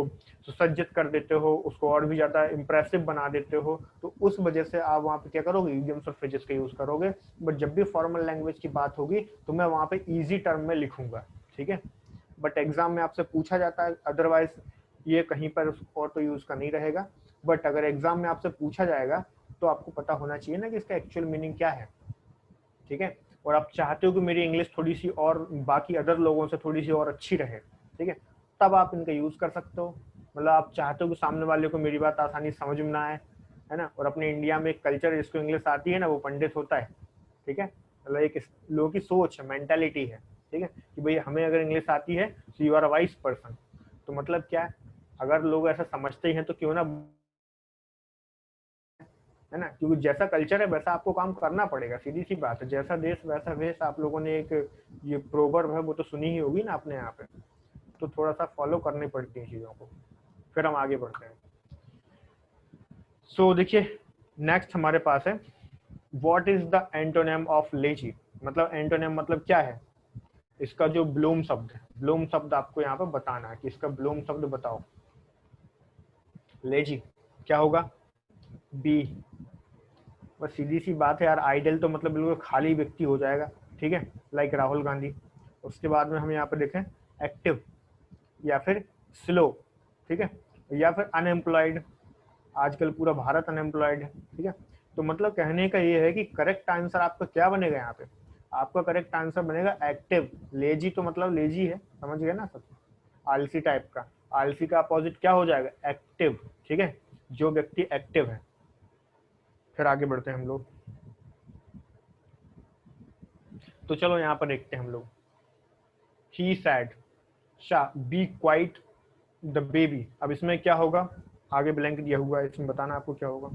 सुसज्जित कर देते हो, उसको और भी ज़्यादा इम्प्रेसिव बना देते हो, तो उस वजह से आप वहाँ पे क्या करोगे, इडियम्स और फ्रेजेस का यूज़ करोगे। बट जब भी फॉर्मल लैंग्वेज की बात होगी, तो मैं वहाँ पे ईजी टर्म में लिखूंगा। ठीक है, बट एग्जाम में आपसे पूछा जाता है, अदरवाइज ये कहीं पर और तो यूज़ का नहीं रहेगा। बट अगर एग्जाम में आपसे पूछा जाएगा, तो आपको पता होना चाहिए ना कि इसका एक्चुअल मीनिंग क्या है। ठीक है, और आप चाहते हो कि मेरी इंग्लिश थोड़ी सी और बाकी अदर लोगों से थोड़ी सी और अच्छी रहे, ठीक है, तब आप इनका यूज कर सकते हो। मतलब आप चाहते हो कि सामने वाले को मेरी बात आसानी से समझ में ना आए, है ना। और अपने इंडिया में एक कल्चर है, जिसको इंग्लिश आती है ना, वो पंडित होता है। ठीक है, मतलब एक लोगों की सोच है, मेंटेलिटी है। ठीक है, कि भाई हमें अगर इंग्लिश आती है तो you are a wise person. तो मतलब क्या है, अगर लोग ऐसा समझते ही हैं, तो क्यों ना, है ना, क्योंकि जैसा कल्चर है वैसा आपको काम करना पड़ेगा, सीधी सी बात है, जैसा देश वैसा वेश। आप लोगों ने एक ये प्रोवर्ब है, वो तो सुनी ही होगी ना अपने यहाँ पे, तो थोड़ा सा फॉलो करनी पड़ती है चीज़ों को। फिर हम आगे बढ़ते हैं। सो देखिए, नेक्स्ट हमारे पास है, what is the antonym of lazy. मतलब एंटोनिम मतलब क्या है, इसका जो ब्लूम शब्द है, ब्लूम शब्द आपको यहाँ पे बताना है कि इसका ब्लूम शब्द बताओ। लेजी क्या होगा, बी। बस सीधी सी बात है यार, आइडल तो मतलब बिल्कुल खाली व्यक्ति हो जाएगा। ठीक है, लाइक राहुल गांधी। उसके बाद में हम यहाँ पे देखें, एक्टिव या फिर स्लो। ठीक है, या फिर अनएम्प्लॉयड। आजकल पूरा भारत अनएम्प्लॉयड है। ठीक है, तो मतलब कहने का ये है कि करेक्ट आंसर आपका क्या बनेगा यहाँ पे, आपका करेक्ट आंसर बनेगा एक्टिव। लेजी तो मतलब लेजी है, समझ गए ना सब, आलसी टाइप का। आलसी का अपोजिट क्या हो जाएगा, एक्टिव। ठीक है, जो व्यक्ति एक्टिव है। फिर आगे बढ़ते हैं हम लोग। तो चलो यहाँ पर देखते हैं हम लोग, ही सैड शा बी क्वाइट द बेबी। अब इसमें क्या होगा, आगे ब्लैंक दिया हुआ है, इसमें बताना आपको क्या होगा।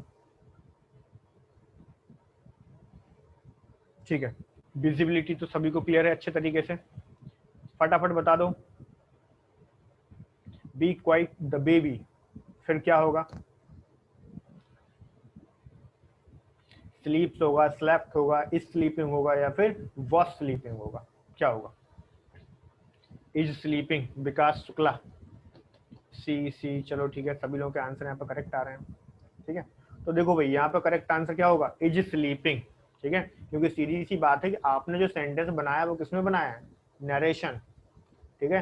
ठीक है, विजिबिलिटी तो सभी को क्लियर है अच्छे तरीके से, फटाफट बता दो। बी क्वाइट द बेबी, फिर क्या होगा? स्लीप्स होगा, स्लेप्ट होगा, इज स्लीपिंग होगा, या फिर वॉज स्लीपिंग होगा? क्या होगा? इज स्लीपिंग, विकास शुक्ला। सी, चलो ठीक है, सभी लोगों के आंसर यहाँ पे करेक्ट आ रहे हैं। ठीक है, तो देखो भाई यहाँ पे करेक्ट आंसर क्या होगा? Is sleeping. ठीक है, क्योंकि सीधी सी बात है कि आपने जो सेंटेंस बनाया वो किसमें बनाया है? नरेशन। ठीक है,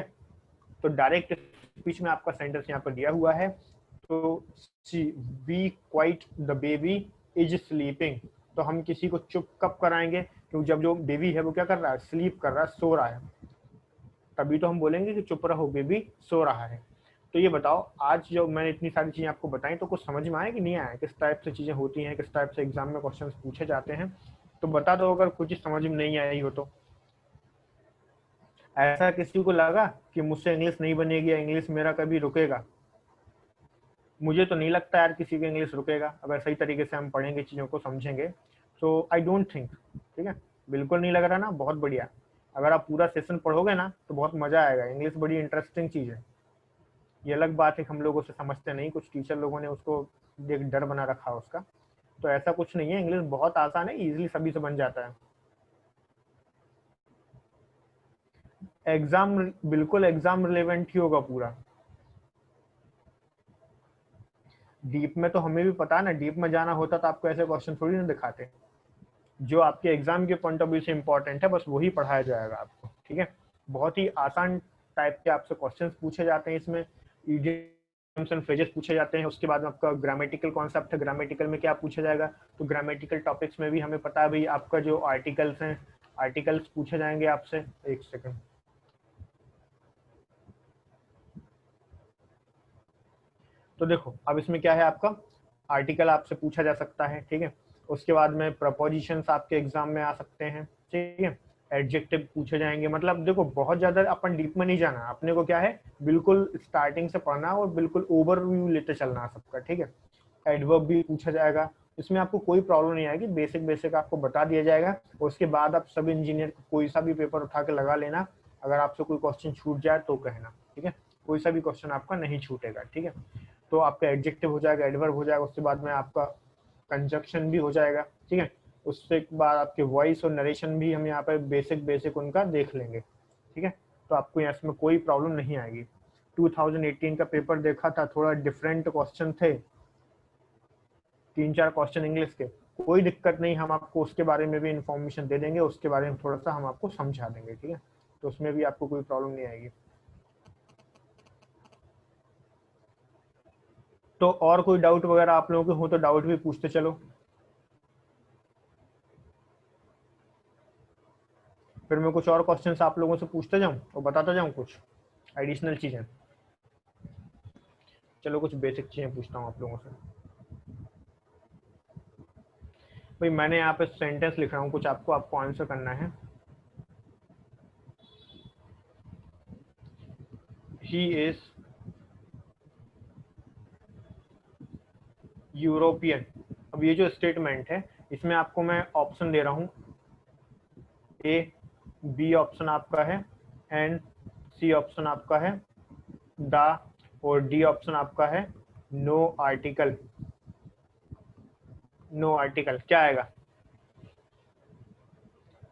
तो डायरेक्ट स्पीच में आपका सेंटेंस यहाँ पर दिया हुआ है, तो we quiet the baby is sleeping. तो हम किसी को चुप कब कराएंगे? क्योंकि जब जो बेबी है वो क्या कर रहा है? स्लीप कर रहा है, सो रहा है, तभी तो हम बोलेंगे कि चुप रहो, बेबी सो रहा है। तो ये बताओ, आज जो मैंने इतनी सारी चीजें आपको बताई, तो कुछ समझ में आया कि नहीं आया? किस टाइप से चीजें होती हैं, किस टाइप से एग्जाम में क्वेश्चंस पूछे जाते हैं? तो बता दो अगर कुछ समझ में नहीं आई हो तो। ऐसा किसी को लगा कि मुझसे इंग्लिश नहीं बनेगी या इंग्लिश मेरा कभी रुकेगा? मुझे तो नहीं लगता यार किसी का इंग्लिश रुकेगा, अगर सही तरीके से हम पढ़ेंगे, चीज़ों को समझेंगे। सो आई डोंट थिंक। ठीक है, बिल्कुल नहीं लग रहा ना? बहुत बढ़िया। अगर आप पूरा सेशन पढ़ोगे ना तो बहुत मजा आएगा। इंग्लिश बड़ी इंटरेस्टिंग चीज़ है। ये अलग बात है कि हम लोग उसे समझते नहीं, कुछ टीचर लोगों ने उसको एक डर बना रखा है उसका। तो ऐसा कुछ नहीं है, इंग्लिश बहुत आसान है, इजीली सभी से बन जाता है। एग्जाम, बिल्कुल एग्जाम रिलेवेंट ही होगा पूरा। डीप में तो हमें भी पता है ना, डीप में जाना होता तो आपको ऐसे क्वेश्चन थोड़ी ना दिखाते। जो आपके एग्जाम के पॉइंट ऑफ व्यू से इंपॉर्टेंट है बस वही पढ़ाया जाएगा आपको। ठीक है, बहुत ही आसान टाइप के आपसे क्वेश्चंस पूछे जाते हैं इसमें। इडियम्स एंड फ्रेजेस पूछे जाते हैं, उसके बाद में आपका ग्रामेटिकल कॉन्सेप्ट है, ग्रामेटिकल में क्या पूछा जाएगा? तो ग्रामेटिकल टॉपिक्स में भी हमें पता है भाई, आपका जो आर्टिकल्स हैं, आर्टिकल्स पूछे जाएंगे आपसे। एक सेकंड, तो देखो अब इसमें क्या है, आपका आर्टिकल आपसे पूछा जा सकता है। ठीक है, उसके बाद में प्रपोजिशंस आपके एग्जाम में आ सकते हैं। ठीक है, एडजेक्टिव पूछे जाएंगे। मतलब देखो, बहुत ज्यादा अपन डीप में नहीं जाना, अपने को क्या है, बिल्कुल स्टार्टिंग से पढ़ना और बिल्कुल ओवरव्यू लेते चलना सबका। ठीक है, एडवर्ब भी पूछा जाएगा, इसमें आपको कोई प्रॉब्लम नहीं आएगी, बेसिक बेसिक आपको बता दिया जाएगा। उसके बाद आप सब इंजीनियर कोई सा भी पेपर उठा के लगा लेना, अगर आपसे कोई क्वेश्चन छूट जाए तो कहना। ठीक है, कोई सा भी क्वेश्चन आपका नहीं छूटेगा। ठीक है, तो आपका एडजेक्टिव हो जाएगा, एडवर्ब हो जाएगा, उसके बाद में आपका कंजक्शन भी हो जाएगा। ठीक है, उसके बाद आपके वॉइस और नरेशन भी हम यहाँ पे बेसिक बेसिक उनका देख लेंगे। ठीक है, तो आपको यहाँ इसमें कोई प्रॉब्लम नहीं आएगी। 2018 का पेपर देखा था, थोड़ा डिफरेंट क्वेश्चन थे, 3-4 क्वेश्चन इंग्लिश के। कोई दिक्कत नहीं, हम आपको उसके बारे में भी इंफॉर्मेशन दे देंगे, उसके बारे में थोड़ा सा हम आपको समझा देंगे। ठीक है, तो उसमें भी आपको कोई प्रॉब्लम नहीं आएगी। तो और कोई डाउट वगैरह आप लोगों के हो तो डाउट भी पूछते चलो, फिर मैं कुछ और क्वेश्चंस आप लोगों से पूछते जाऊं और बताता जाऊं कुछ एडिशनल चीजें। चलो कुछ बेसिक चीजें पूछता हूं आप लोगों से। भाई मैंने यहाँ पे सेंटेंस लिख रहा हूँ, कुछ आपको आपको आंसर करना है। He is European. अब ये जो स्टेटमेंट है, इसमें आपको मैं ऑप्शन दे रहा हूँ, ए, बी ऑप्शन आपका है, एंड सी ऑप्शन आपका है, द, और डी ऑप्शन आपका है नो आर्टिकल। नो आर्टिकल क्या आएगा?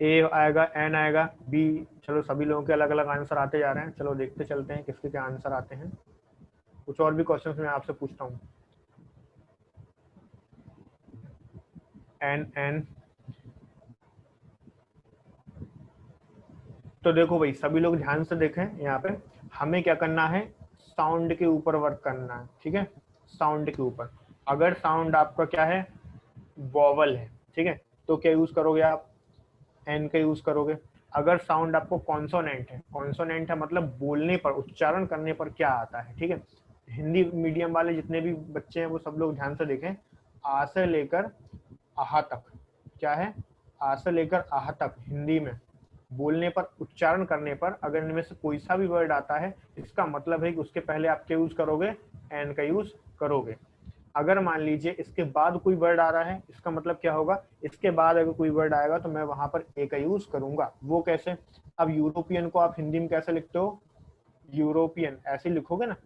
ए आएगा, एन आएगा, बी। चलो सभी लोगों के अलग अलग आंसर आते जा रहे हैं, चलो देखते चलते हैं किसके क्या आंसर आते हैं। कुछ और भी क्वेश्चंस मैं आपसे पूछता हूँ। An, an. तो देखो भाई, सभी लोग ध्यान से देखें, यहाँ पे हमें क्या करना है, साउंड के ऊपर वर्क करना है। ठीक है, साउंड के ऊपर। अगर साउंड आपका क्या है, वॉवल है, ठीक है, तो क्या यूज करोगे आप? एन का यूज करोगे। अगर साउंड आपको कॉन्सोनेंट है, कॉन्सोनेंट है मतलब बोलने पर, उच्चारण करने पर क्या आता है? ठीक है, हिंदी मीडियम वाले जितने भी बच्चे हैं वो सब लोग ध्यान से देखें, आ से लेकर आहा तक। क्या है? आ से लेकर आहा तक हिंदी में बोलने पर, उच्चारण करने पर अगर इनमें से कोई सा भी वर्ड आता है, इसका मतलब है कि उसके पहले आप क्या यूज करोगे? एन का यूज करोगे। अगर मान लीजिए इसके बाद कोई वर्ड आ रहा है, इसका मतलब क्या होगा, इसके बाद अगर कोई वर्ड आएगा तो मैं वहां पर ए का यूज करूंगा। वो कैसे? अब यूरोपियन को आप हिंदी में कैसे लिखते हो? यूरोपियन ऐसे लिखोगे ना,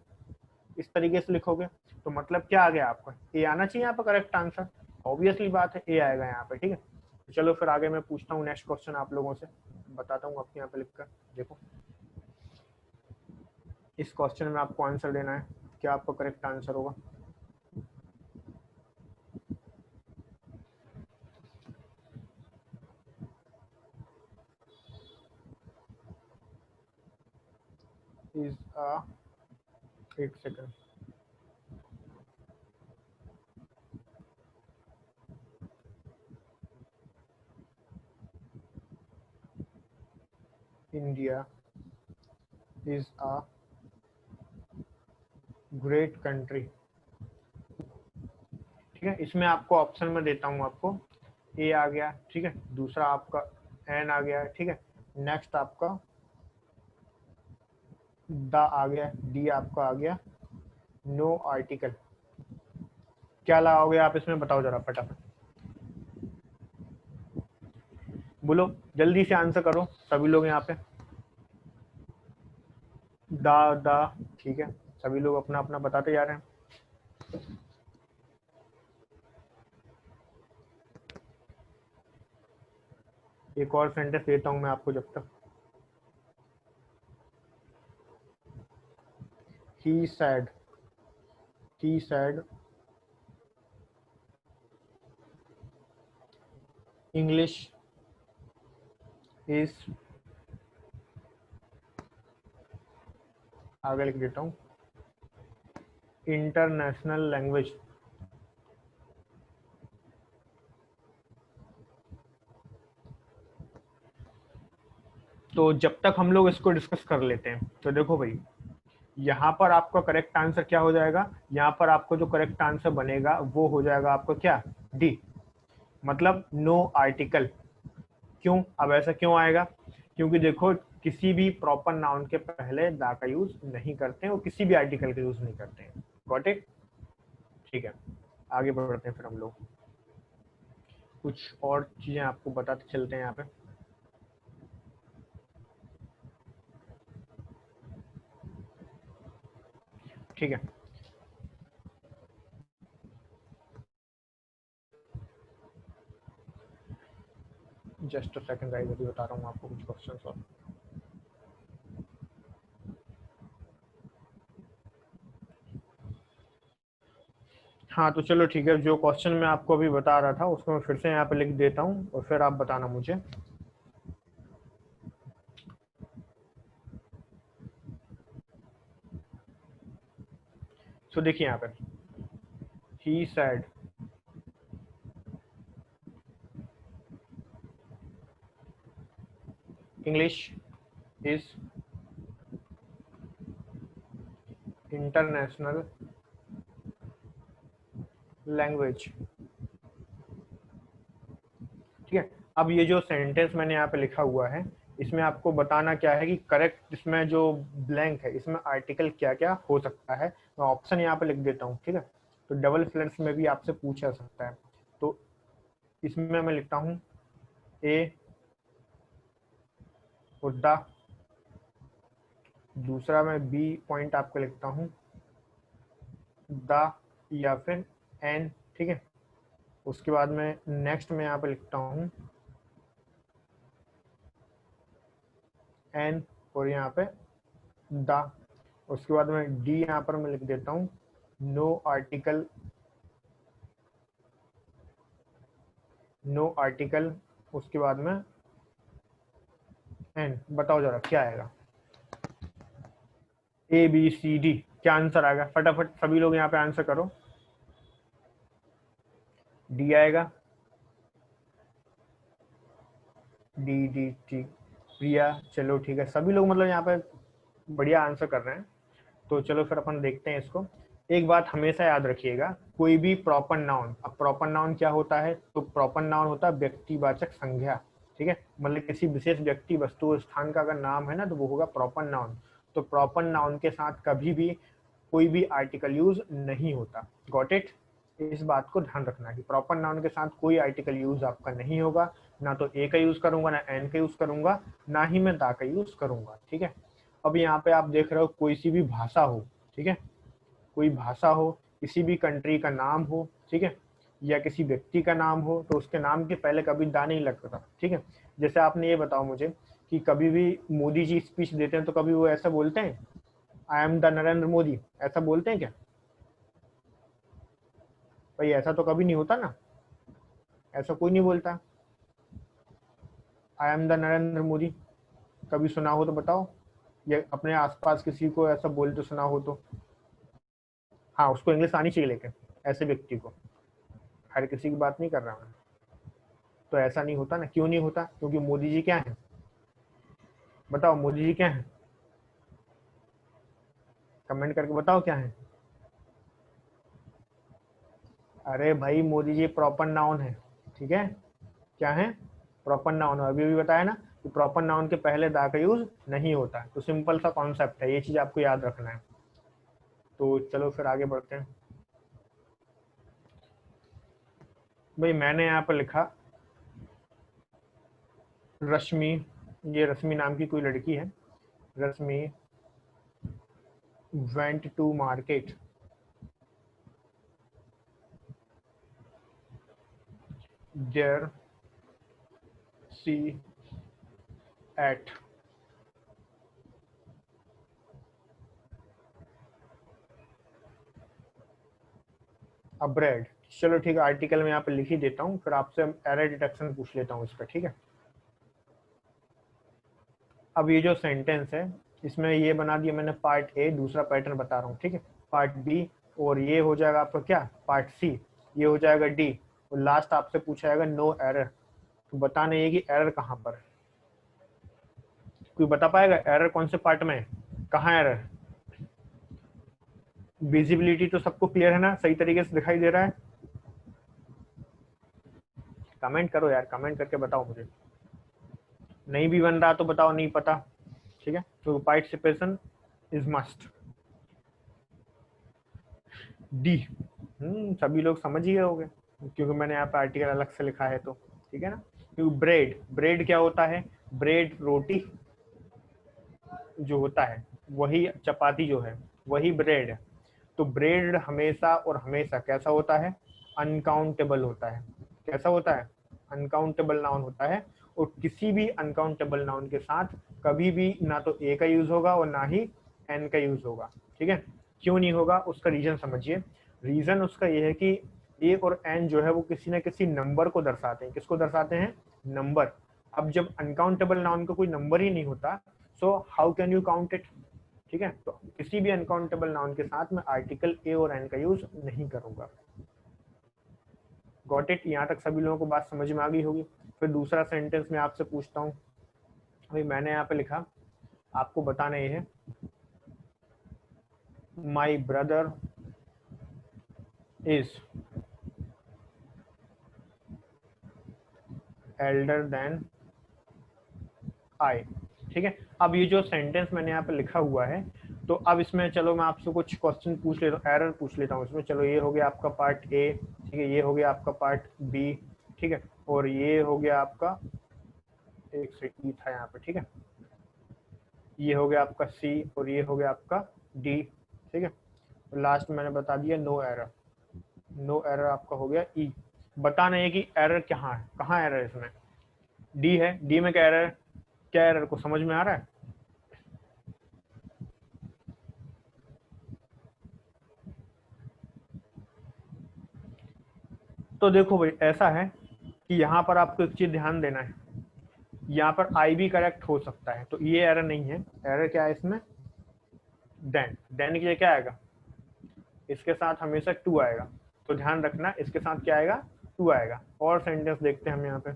इस तरीके से लिखोगे तो मतलब क्या आ गया आपका, ए आना चाहिए यहाँ पर करेक्ट आंसर, ऑब्वियसली बात है ए आएगा यहाँ पे, ठीक है। तो चलो फिर आगे मैं पूछता हूँ नेक्स्ट क्वेश्चन आप लोगों से, बताता हूँ आपके यहाँ पे लिखकर। देखो इस क्वेश्चन में आपको आंसर देना है, क्या आपका करेक्ट आंसर होगा। इज अ, एक second, India is a great country, ठीक है। इसमें आपको ऑप्शन में देता हूँ आपको, ए आ गया, ठीक है, दूसरा आपका एन आ गया, ठीक है, नेक्स्ट आपका द आ गया, डी आपका आ गया, नो आर्टिकल। क्या लगाओगे आप इसमें, बताओ जरा फटाफट, बोलो जल्दी से आंसर करो सभी लोग यहाँ पे। दा, ठीक है, सभी लोग अपना अपना बताते जा रहे हैं। एक और सेंटेंस देता हूं मैं आपको जब तक। He said, he said English is, आगे लिख देता हूँ, इंटरनेशनल लैंग्वेज। तो जब तक हम लोग इसको डिस्कस कर लेते हैं, तो देखो भाई यहाँ पर आपका करेक्ट आंसर क्या हो जाएगा, यहाँ पर आपको जो करेक्ट आंसर बनेगा वो हो जाएगा आपका क्या, डी, मतलब नो आर्टिकल। क्यों, अब ऐसा क्यों आएगा, क्योंकि देखो किसी भी प्रॉपर नाउन के पहले दा का यूज नहीं करते हैं, और किसी भी आर्टिकल का यूज नहीं करते हैं। गॉट इट, ठीक है। आगे बढ़ते हैं फिर हम लोग, कुछ और चीजें आपको बताते चलते हैं यहाँ पे। ठीक है, जस्ट अ सेकंड गाइस, अभी बता रहा हूँ आपको कुछ क्वेश्चंस और। हाँ तो चलो ठीक है, जो क्वेश्चन मैं आपको अभी बता रहा था उसको मैं फिर से यहाँ पे लिख देता हूँ और फिर आप बताना मुझे। सो देखिए यहाँ पे, he said English is international language, ठीक है। अब ये जो सेंटेंस मैंने यहाँ पे लिखा हुआ है, इसमें आपको बताना क्या है कि करेक्ट, इसमें जो ब्लैंक है इसमें आर्टिकल क्या क्या हो सकता है। मैं ऑप्शन यहाँ पे लिख देता हूँ, ठीक है। तो डबल फ्लैट्स में भी आपसे पूछा जा सकता है, तो इसमें मैं लिखता हूँ ए और द, दूसरा मैं बी पॉइंट आपको लिखता हूँ द या फिर एन, ठीक है। उसके बाद में नेक्स्ट में यहाँ पे लिखता हूँ एन और यहाँ पे द, उसके बाद में डी यहाँ पर मैं लिख देता हूँ नो आर्टिकल, नो आर्टिकल, उसके बाद में एन। बताओ जरा क्या आएगा, ए बी सी डी, क्या आंसर आएगा, फटाफट सभी लोग यहाँ पे आंसर करो। डी आएगा, डी डी टी, प्रिया, चलो ठीक है, सभी लोग मतलब यहाँ पे बढ़िया आंसर कर रहे हैं। तो चलो फिर अपन देखते हैं इसको। एक बात हमेशा याद रखिएगा, कोई भी प्रॉपर नाउन, अब प्रॉपर नाउन क्या होता है, तो प्रॉपर नाउन होता है व्यक्तिवाचक संज्ञा, ठीक है। मतलब किसी विशेष व्यक्ति वस्तु स्थान का अगर नाम है ना तो वो होगा प्रॉपर नाउन। तो प्रॉपर नाउन के साथ कभी भी कोई भी आर्टिकल यूज नहीं होता। गॉट इट, इस बात को ध्यान रखना कि प्रॉपर नाउन के साथ कोई आर्टिकल यूज आपका नहीं होगा, ना तो ए का यूज करूंगा, ना एन का यूज करूंगा, ना ही मैं दा का यूज करूंगा, ठीक है। अब यहाँ पे आप देख रहे हो कोई सी भी भाषा हो, ठीक है, कोई भाषा हो, किसी भी कंट्री का नाम हो, ठीक है, या किसी व्यक्ति का नाम हो, तो उसके नाम के पहले कभी दा नहीं लगता, ठीक है। जैसे आपने ये बताओ मुझे कि कभी भी मोदी जी स्पीच देते हैं तो कभी वो ऐसा बोलते हैं I am the Narendra Modi, ऐसा बोलते हैं क्या? भाई ऐसा तो कभी नहीं होता ना, ऐसा कोई नहीं बोलता I am the Narendra Modi. कभी सुना हो तो बताओ, या अपने आसपास किसी को ऐसा बोलते सुना हो तो। हाँ, उसको इंग्लिश आनी चाहिए, लेकिन ऐसे व्यक्ति को, हर किसी की बात नहीं कर रहा मैं। तो ऐसा नहीं होता ना, क्यों नहीं होता? क्योंकि मोदी जी क्या है? बताओ मोदी जी क्या है, कमेंट करके बताओ क्या है। अरे भाई मोदी जी प्रॉपर नाउन है, ठीक है। क्या है? Proper noun. अभी भी बताया ना कि प्रॉपर नाउन के पहले दा का यूज नहीं होता है। तो सिंपल सा कॉन्सेप्ट है, ये चीज आपको याद रखना है। तो चलो फिर आगे बढ़ते हैं। भाई मैंने यहाँ पर लिखा रश्मि, ये रश्मि नाम की कोई लड़की है। Rashmi went to market, there she ate a bread. चलो ठीक है, आर्टिकल में यहाँ पे लिख ही देता हूँ, फिर आपसे एरर डिटेक्शन पूछ लेता हूँ इस पर, ठीक है। अब ये जो सेंटेंस है, इसमें ये बना दिया मैंने पार्ट ए, दूसरा पैटर्न बता रहा हूँ, ठीक है। पार्ट बी, और ये हो जाएगा आपका क्या, पार्ट सी, ये हो जाएगा डी, और लास्ट आपसे पूछा जाएगा नो एरर। तो बताना ये कि एरर कहाँ पर है। कोई बता पाएगा एरर कौन से पार्ट में है, कहाँ एरर? विजिबिलिटी तो सबको क्लियर है ना, सही तरीके से दिखाई दे रहा है? कमेंट करो यार, कमेंट करके बताओ मुझे। नहीं भी बन रहा तो बताओ नहीं पता, ठीक है। तो पार्टिसिपेशन इज मस्ट। डी, सभी लोग समझ ही गए होंगे, क्योंकि मैंने यहाँ पे आर्टिकल अलग से लिखा है तो, ठीक है ना। क्योंकि ब्रेड, ब्रेड क्या होता है? ब्रेड रोटी जो होता है, वही चपाती जो है वही ब्रेड है। तो ब्रेड हमेशा और हमेशा कैसा होता है? अनकाउंटेबल होता है। कैसा होता है? अनकाउंटेबल नाउन होता है। और किसी भी अनकाउंटेबल नाउन के साथ कभी भी ना तो ए का यूज होगा और ना ही एन का यूज होगा, ठीक है। क्यों नहीं होगा उसका रीजन समझिए। रीजन उसका यह है कि ए और एन जो है वो किसी न किसी नंबर को दर्शाते हैं। किसको दर्शाते हैं? नंबर। अब जब अनकाउंटेबल नाउन का कोई नंबर ही नहीं होता, so how can you count it, ठीक है। तो किसी भी अनकाउंटेबल नाउन के साथ मैं आर्टिकल ए और एन का यूज नहीं करूंगा। Got it? यहाँ तक सभी लोगों को बात समझ में आ गई होगी। फिर दूसरा सेंटेंस मैं आपसे पूछता हूँ। अभी मैंने यहाँ पे लिखा, आपको बताना ये है, my brother is elder than I, ठीक है। अब ये जो सेंटेंस मैंने यहाँ पे लिखा हुआ है, तो अब इसमें चलो मैं आपसे कुछ क्वेश्चन पूछ लेता हूँ, एरर पूछ लेता हूँ इसमें। चलो ये हो गया आपका पार्ट ए, ठीक है, ये हो गया आपका पार्ट बी, ठीक है, और ये हो गया आपका, एक से ई था यहाँ पे, ठीक है, ये हो गया आपका सी, और ये हो गया आपका डी, ठीक है। और लास्ट मैंने बता दिया नो एरर। नो एरर आपका हो गया ई। बताना है कि एरर कहाँ है, कहाँ एरर है इसमें? डी है, डी में क्या एरर है? क्या एरर को समझ में आ रहा है? तो देखो भाई ऐसा है कि यहाँ पर आपको एक चीज ध्यान देना है, यहाँ पर आई भी करेक्ट हो सकता है, तो ये एरर नहीं है। एरर क्या है इसमें? देन, देन के लिए क्या आएगा? इसके साथ हमेशा टू आएगा। तो ध्यान रखना, इसके साथ क्या आएगा? टू आएगा। और सेंटेंस देखते हैं हम यहाँ पे।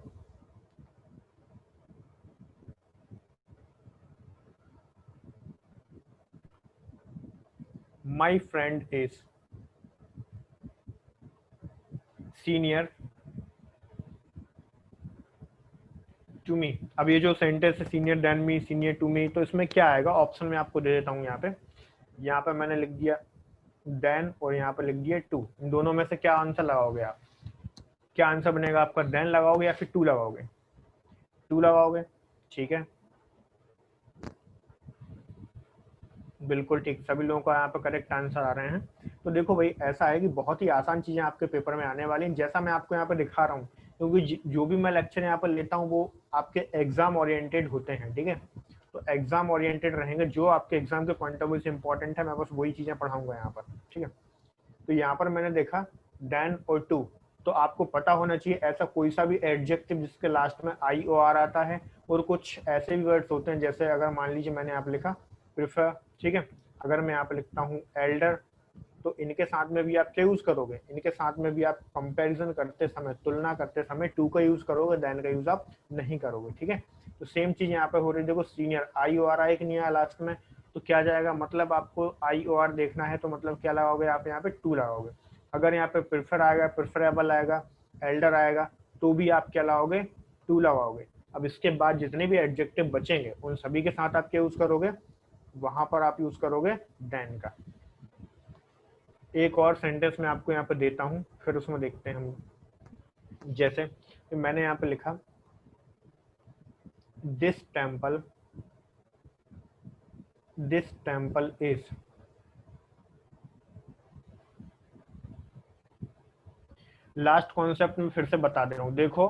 My friend is senior to me. अब ये जो सेंटेंस है senior than me, senior to me, तो इसमें क्या आएगा? ऑप्शन में आपको दे देता हूँ यहाँ पे। यहाँ पे मैंने लिख दिया देन, और यहाँ पे लिख दिया टू। इन दोनों में से क्या आंसर लगाओगे आप? क्या आंसर बनेगा आपका? देन लगाओगे या फिर टू लगाओगे? टू लगाओगे, ठीक है। बिल्कुल ठीक, सभी लोगों का यहाँ पे करेक्ट आंसर आ रहे हैं। तो देखो भाई, ऐसा है कि बहुत ही आसान चीजें आपके पेपर में आने वाली हैं, जैसा मैं आपको यहाँ पे दिखा रहा हूँ, क्योंकि जो भी मैं लेक्चर यहाँ पर लेता हूँ वो आपके एग्जाम ओरिएंटेड होते हैं, ठीक है। तो एग्जाम ओरिएंटेड रहेंगे, जो आपके एग्जाम के पॉइंट ऑफ व्यू से इंपॉर्टेंट है, मैं बस वही चीजें पढ़ाऊंगा यहाँ पर, ठीक है। तो यहाँ पर मैंने देखा देन और टू, तो आपको पता होना चाहिए ऐसा कोई सा भी एडजेक्टिव जिसके लास्ट में आई ओ आर आता है, और कुछ ऐसे भी वर्ड्स होते हैं, जैसे अगर मान लीजिए मैंने यहाँ पे लिखा प्रिफर, ठीक है। अगर मैं यहाँ पे लिखता हूँ एल्डर, तो इनके साथ में भी आप क्या यूज करोगे, इनके साथ में भी आप कंपैरिजन करते समय, तुलना करते समय टू का यूज करोगे, देन का यूज आप नहीं करोगे, ठीक है। तो सेम चीज यहाँ पे हो रही है, देखो सीनियर आई ओ आर आए कि नहीं आया लास्ट में, तो क्या जाएगा, मतलब आपको आई ओ आर देखना है, तो मतलब क्या लगाओगे आप यहाँ पे टू लगाओगे। अगर यहाँ पे प्रिफर आएगा, प्रिफरेबल आएगा, एल्डर आएगा, तो भी आप क्या लगाओगे, टू लगाओगे। अब इसके बाद जितने भी एडजेक्टिव बचेंगे उन सभी के साथ आप क्या यूज करोगे, वहां पर आप यूज करोगे देन का। एक और सेंटेंस मैं आपको यहाँ पे देता हूँ, फिर उसमें देखते हैं हम। जैसे मैंने यहाँ पे लिखा this temple is, last concept में फिर से बता दे रहा हूँ, देखो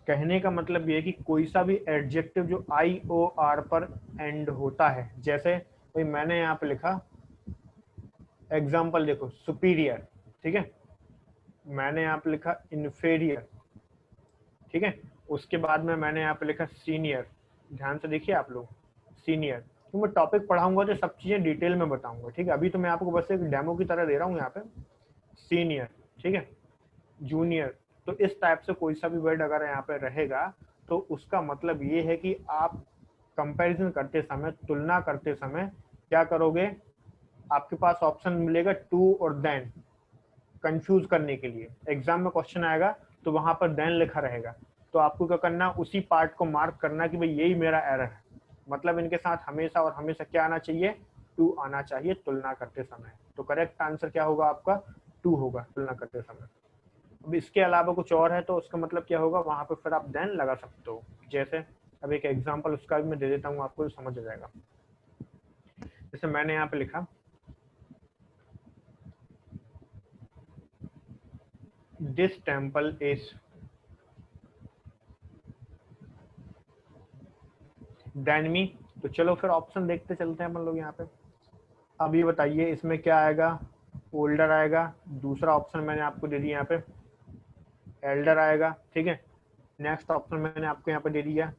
कहने का मतलब ये है कि कोई सा भी एडजेक्टिव जो आई ओ आर पर एंड होता है, जैसे भाई मैंने यहाँ पे लिखा एग्जाम्पल, देखो सुपीरियर, ठीक है। मैंने यहाँ पे लिखा इन्फेरियर, ठीक है। उसके बाद में मैंने यहाँ पे लिखा सीनियर, ध्यान से देखिए आप लोग, सीनियर। तो मैं टॉपिक पढ़ाऊंगा तो सब चीजें डिटेल में बताऊंगा, ठीक है। अभी तो मैं आपको बस एक डेमो की तरह दे रहा हूँ यहाँ पे। सीनियर, ठीक है, जूनियर। तो इस टाइप से कोई सा भी वर्ड अगर यहाँ पे रहेगा, तो उसका मतलब ये है कि आप कंपैरिजन करते समय, तुलना करते समय क्या करोगे, आपके पास ऑप्शन मिलेगा टू और देन, कंफ्यूज करने के लिए। एग्जाम में क्वेश्चन आएगा तो वहां पर देन लिखा रहेगा, तो आपको क्या करना, उसी पार्ट को मार्क करना कि भाई यही मेरा एरर है, मतलब इनके साथ हमेशा और हमेशा क्या आना चाहिए, टू आना चाहिए तुलना करते समय। तो करेक्ट आंसर क्या होगा आपका, टू होगा तुलना करते समय। अब इसके अलावा कुछ और है तो उसका मतलब क्या होगा, वहां पर फिर आप देन लगा सकते हो। जैसे अब एक एग्जांपल उसका भी मैं दे देता हूँ आपको, समझ आ जाएगा। जैसे मैंने यहाँ पे लिखा this temple is than me, तो चलो फिर ऑप्शन देखते चलते हैं हम लोग यहाँ पे। अब ये बताइए इसमें क्या आएगा, ओल्डर आएगा, दूसरा ऑप्शन मैंने आपको दे दिया यहाँ पे एल्डर आएगा, ठीक है। नेक्स्ट ऑप्शन मैंने आपको यहाँ पे दे दिया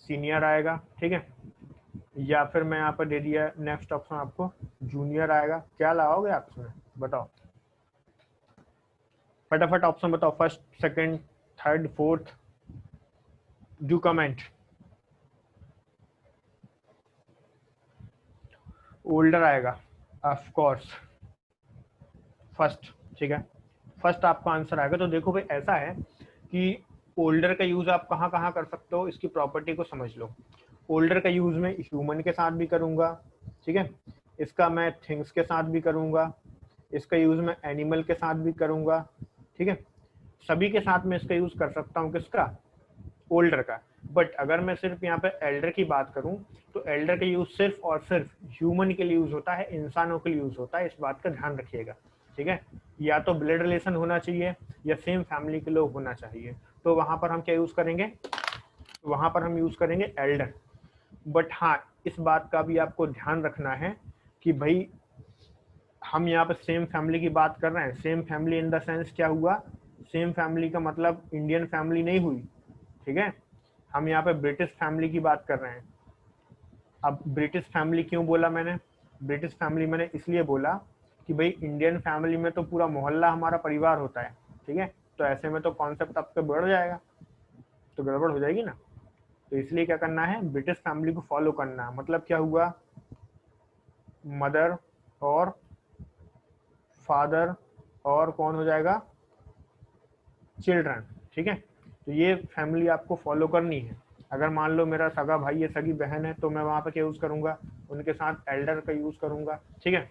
सीनियर आएगा, ठीक है। या फिर मैं यहाँ पर दे दिया नेक्स्ट ऑप्शन आपको जूनियर आएगा। क्या लगाओगे आप इसमें, बताओ फटाफट ऑप्शन बताओ, first second third fourth, do comment. Older आएगा ऑफ कोर्स, फर्स्ट, ठीक है, फर्स्ट आपका आंसर आएगा। तो देखो भाई ऐसा है कि ओल्डर का यूज आप कहाँ कहाँ कर सकते हो, इसकी प्रॉपर्टी को समझ लो। ओल्डर का यूज मैं ह्यूमन के साथ भी करूंगा, ठीक है। इसका मैं थिंग्स के साथ भी करूंगा, इसका यूज मैं एनिमल के साथ भी करूंगा, ठीक है। सभी के साथ मैं इसका यूज कर सकता हूँ, किसका, ओल्डर का। बट अगर मैं सिर्फ यहाँ पे एल्डर की बात करूं, तो एल्डर का यूज सिर्फ और सिर्फ ह्यूमन के लिए यूज होता है, इंसानों के लिए यूज होता है, इस बात का ध्यान रखिएगा, ठीक है। या तो ब्लड रिलेशन होना चाहिए या सेम फैमिली के लोग होना चाहिए, तो वहां पर हम क्या यूज करेंगे, वहां पर हम यूज करेंगे एल्डर। बट हाँ, इस बात का भी आपको ध्यान रखना है कि भाई हम यहाँ पे सेम फैमिली की बात कर रहे हैं। Same family in the sense क्या हुआ, सेम फैमिली का मतलब इंडियन फैमिली नहीं हुई, ठीक है। हम यहाँ पे ब्रिटिश फैमिली की बात कर रहे हैं। अब ब्रिटिश फैमिली क्यों बोला मैंने, ब्रिटिश फैमिली मैंने इसलिए बोला कि भाई इंडियन फैमिली में तो पूरा मोहल्ला हमारा परिवार होता है, ठीक है। तो ऐसे में तो कॉन्सेप्ट आपका बढ़ जाएगा, तो गड़बड़ हो जाएगी ना। तो इसलिए क्या करना है, ब्रिटिश फैमिली को फॉलो करना है। मतलब क्या हुआ, मदर और फादर और कौन हो जाएगा, चिल्ड्रन, ठीक है। तो ये फैमिली आपको फॉलो करनी है। अगर मान लो मेरा सगा भाई या सगी बहन है, तो मैं वहां पे क्या यूज करूंगा, उनके साथ एल्डर का यूज करूंगा, ठीक है।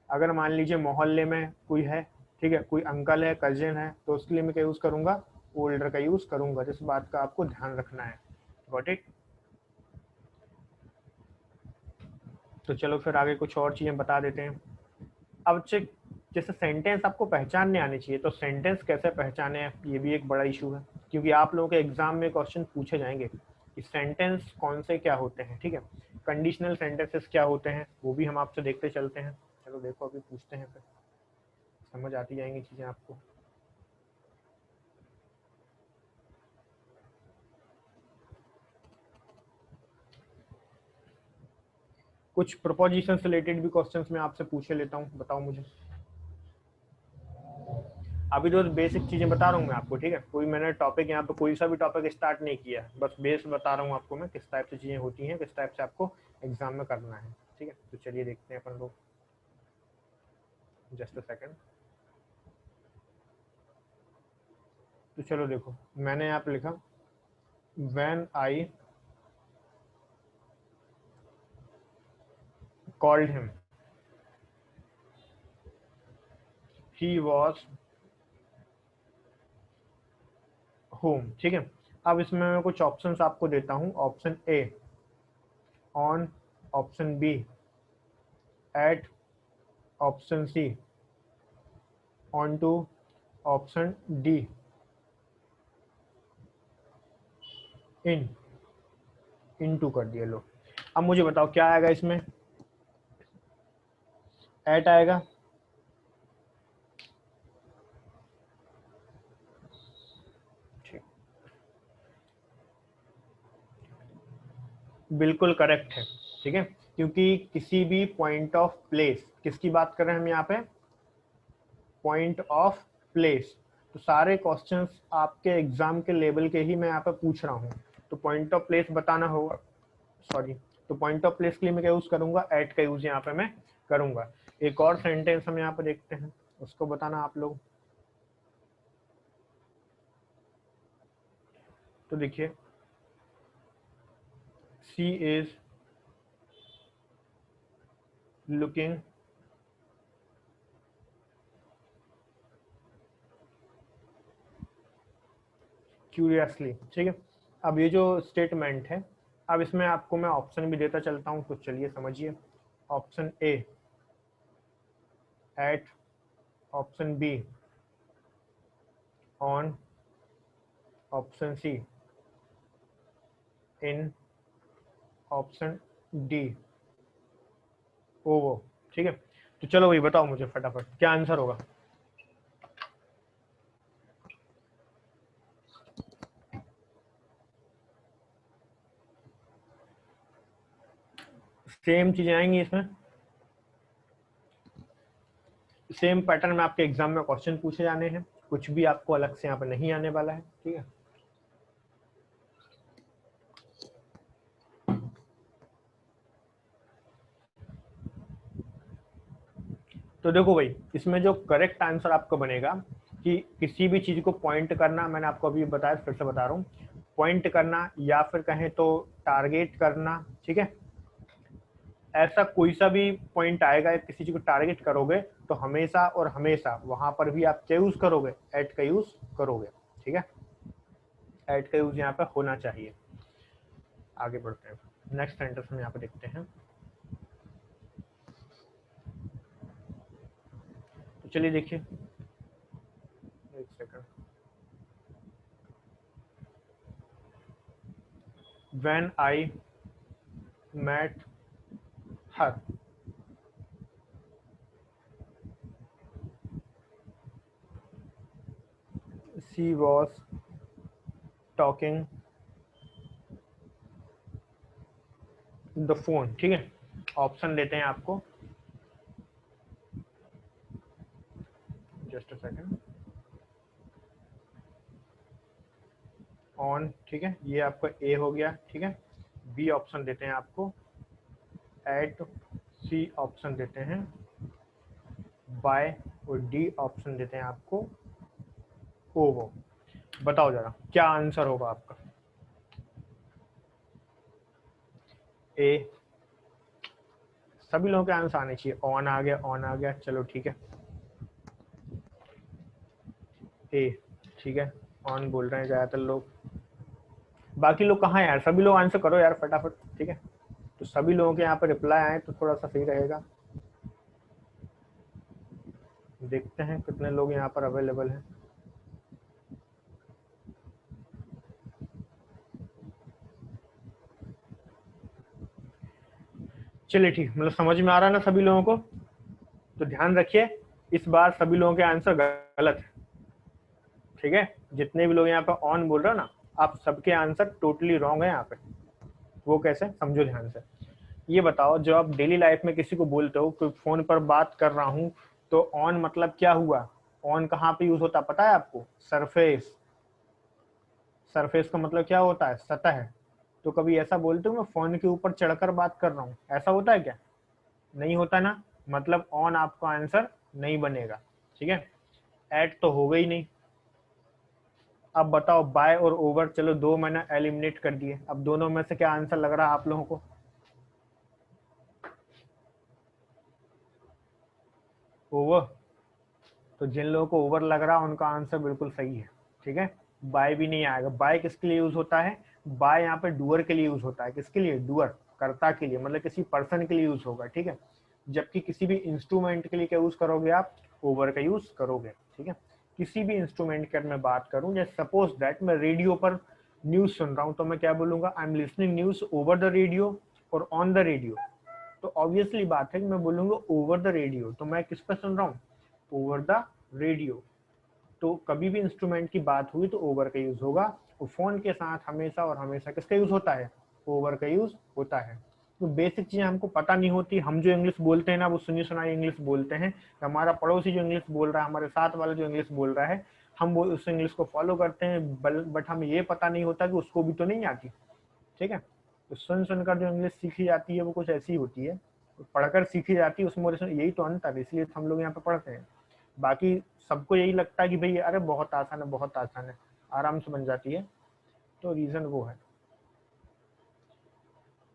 अगर मान लीजिए मोहल्ले में कोई है, ठीक है, कोई अंकल है, कजिन है, तो उसके लिए मैं क्या यूज करूंगा, ओल्डर का यूज करूंगा। जिस बात का आपको ध्यान रखना है, गॉट इट। तो चलो फिर आगे कुछ और चीजें बता देते हैं। अब चेक, जैसे सेंटेंस आपको पहचानने आनी चाहिए, तो सेंटेंस कैसे पहचाने ये भी एक बड़ा इशू है, क्योंकि आप लोगों के एग्जाम में क्वेश्चन पूछे जाएंगे कि सेंटेंस कौन से क्या होते हैं, ठीक है। कंडीशनल सेंटेंसेस क्या होते हैं वो भी हम आपसे देखते चलते हैं। चलो देखो अभी पूछते हैं, फिर समझ आती जाएंगी चीजें आपको। कुछ प्रोपोजिशन से रिलेटेड भी क्वेश्चंस मैं आपसे पूछे लेता हूँ, बताओ मुझे। अभी तो बेसिक चीजें बता रहा हूँ मैं आपको, ठीक है। कोई मैंने टॉपिक यहाँ पे कोई सा भी टॉपिक स्टार्ट नहीं किया, बस बेस बता रहा हूँ आपको मैं, किस टाइप से चीजें होती हैं, किस टाइप से आपको एग्जाम में करना है, ठीक है। तो चलिए देखते हैं अपन लोग, जस्ट अ सेकंड। तो चलो देखो, मैंने यहाँ पे लिखा when I called him he was home, ठीक है। अब इसमें मैं कुछ ऑप्शंस आपको देता हूँ। Option A on, option B at, option C onto, option D in, into कर दिया लो। अब मुझे बताओ क्या आएगा इसमें, एट आएगा, ठीक, बिल्कुल करेक्ट है, ठीक है। क्योंकि किसी भी पॉइंट ऑफ प्लेस, किसकी बात कर रहे हैं हम यहाँ पे, पॉइंट ऑफ प्लेस। तो सारे क्वेश्चंस आपके एग्जाम के लेवल के ही मैं यहाँ पे पूछ रहा हूँ, तो पॉइंट ऑफ प्लेस बताना होगा, सॉरी। तो पॉइंट ऑफ प्लेस के लिए मैं क्या यूज करूंगा, एट का यूज यहाँ पे मैं करूंगा। एक और सेंटेंस हम यहाँ पे देखते हैं, उसको बताना आप लोग। तो देखिए, सी इज लुकिंग क्यूरियसली, ठीक है। अब ये जो स्टेटमेंट है, अब इसमें आपको मैं ऑप्शन भी देता चलता हूँ, तो चलिए समझिए। Option A at, option B on, option C in, option D ओवो, ठीक है। तो चलो भाई बताओ मुझे फटाफट क्या आंसर होगा। सेम चीजें आएंगी इसमें, सेम पैटर्न में आपके एग्जाम में क्वेश्चन पूछे जाने हैं, कुछ भी आपको अलग से यहाँ पे नहीं आने वाला है, ठीक है। तो देखो भाई, इसमें जो करेक्ट आंसर आपका बनेगा कि किसी भी चीज को पॉइंट करना, मैंने आपको अभी बताया, फिर से बता रहा हूँ, पॉइंट करना या फिर कहें तो टारगेट करना, ठीक है। ऐसा कोई सा भी पॉइंट आएगा, किसी चीज को टारगेट करोगे तो हमेशा और हमेशा वहां पर भी आप क्या यूज करोगे, एट का यूज करोगे, ठीक है। एट का यूज यहाँ पे होना चाहिए। आगे बढ़ते हैं, नेक्स्ट सेंटेंस में यहाँ पे देखते हैं। तो चलिए देखिए, एक second. When I met her, she was talking the phone, ठीक है। ऑप्शन देते हैं आपको, जस्ट अ सेकंड। ऑन, ठीक है, ये आपका ए हो गया, ठीक है। बी ऑप्शन देते हैं आपको एट, सी ऑप्शन देते हैं बाय, और डी ऑप्शन देते हैं आपको ओवो। बताओ जरा क्या आंसर होगा आपका। ए, सभी लोगों के आंसर आने चाहिए। ऑन आ गया, ऑन आ गया, चलो ठीक है। ए, ठीक है, ऑन बोल रहे हैं ज्यादातर लोग। बाकी लोग कहाँ हैं यार, सभी लोग आंसर करो यार फटाफट, ठीक है। तो सभी लोगों के यहाँ पर रिप्लाई आए तो थोड़ा सा सही रहेगा। देखते हैं कितने लोग यहाँ पर अवेलेबल हैं। चलिए ठीक, मतलब समझ में आ रहा है ना सभी लोगों को? तो ध्यान रखिए, इस बार सभी लोगों के आंसर गलत है, ठीक है? जितने भी लोग यहाँ पे ऑन बोल रहे हो ना, आप सबके आंसर टोटली रॉन्ग है यहाँ पे। वो कैसे, समझो ध्यान से। ये बताओ, जब आप डेली लाइफ में किसी को बोलते हो कि फोन पर बात कर रहा हूँ, तो ऑन मतलब क्या हुआ? ऑन कहाँ पे यूज होता है पता है आपको? सरफेस। सरफेस का मतलब क्या होता है? सतह। तो कभी ऐसा बोलते हो मैं फोन के ऊपर चढ़कर बात कर रहा हूँ, ऐसा होता है क्या? नहीं होता ना, मतलब ऑन आपका आंसर नहीं बनेगा, ठीक है? ऐड तो हो गई नहीं। अब बताओ, बाय और ओवर, चलो दो मैंने एलिमिनेट कर दिए, अब दोनों में से क्या आंसर लग रहा है आप लोगों को? ओवर। तो जिन लोगों को ओवर लग रहा है उनका आंसर बिल्कुल सही है, ठीक है? बाय भी नहीं आएगा। बाय किसके लिए यूज होता है? बाय यहाँ पे डुअर के लिए यूज होता है। किसके लिए? डुअर, कर्ता के लिए, मतलब किसी पर्सन के लिए यूज होगा, ठीक है? जबकि किसी भी इंस्ट्रूमेंट के लिए क्या यूज करोगे आप? ओवर का यूज करोगे, ठीक है? किसी भी इंस्ट्रूमेंट की अगर मैं बात करूं, जैसे सपोज दैट मैं रेडियो पर न्यूज सुन रहा हूं, तो मैं क्या बोलूंगा? I am listening news over the radio और ऑन द रेडियो। तो ऑब्वियसली बात है कि मैं बोलूंगा ओवर द रेडियो, तो मैं किस पर सुन रहा हूँ? Over the radio. तो कभी भी इंस्ट्रूमेंट की बात हुई तो ओवर का यूज होगा, और फोन के साथ हमेशा और हमेशा किसका यूज होता है? ओवर का यूज होता है। तो बेसिक चीजें हमको पता नहीं होती, हम जो इंग्लिश बोलते हैं ना, वो सुनी सुनाई इंग्लिश बोलते हैं। हमारा पड़ोसी जो इंग्लिश बोल रहा है, हमारे साथ वाला जो इंग्लिश बोल रहा है, हम वो उस इंग्लिश को फॉलो करते हैं, बट हमें ये पता नहीं होता कि उसको भी तो नहीं आती, ठीक है? तो सुन सुनकर जो इंग्लिश सीखी जाती है वो कुछ ऐसी होती है, पढ़कर सीखी जाती है, उसमें यही तो अंतर है, इसलिए हम लोग यहाँ पे पढ़ते हैं। बाकी सबको यही लगता है कि भाई अरे बहुत आसान है, बहुत आसान है, आराम से बन जाती है। तो रीजन वो है,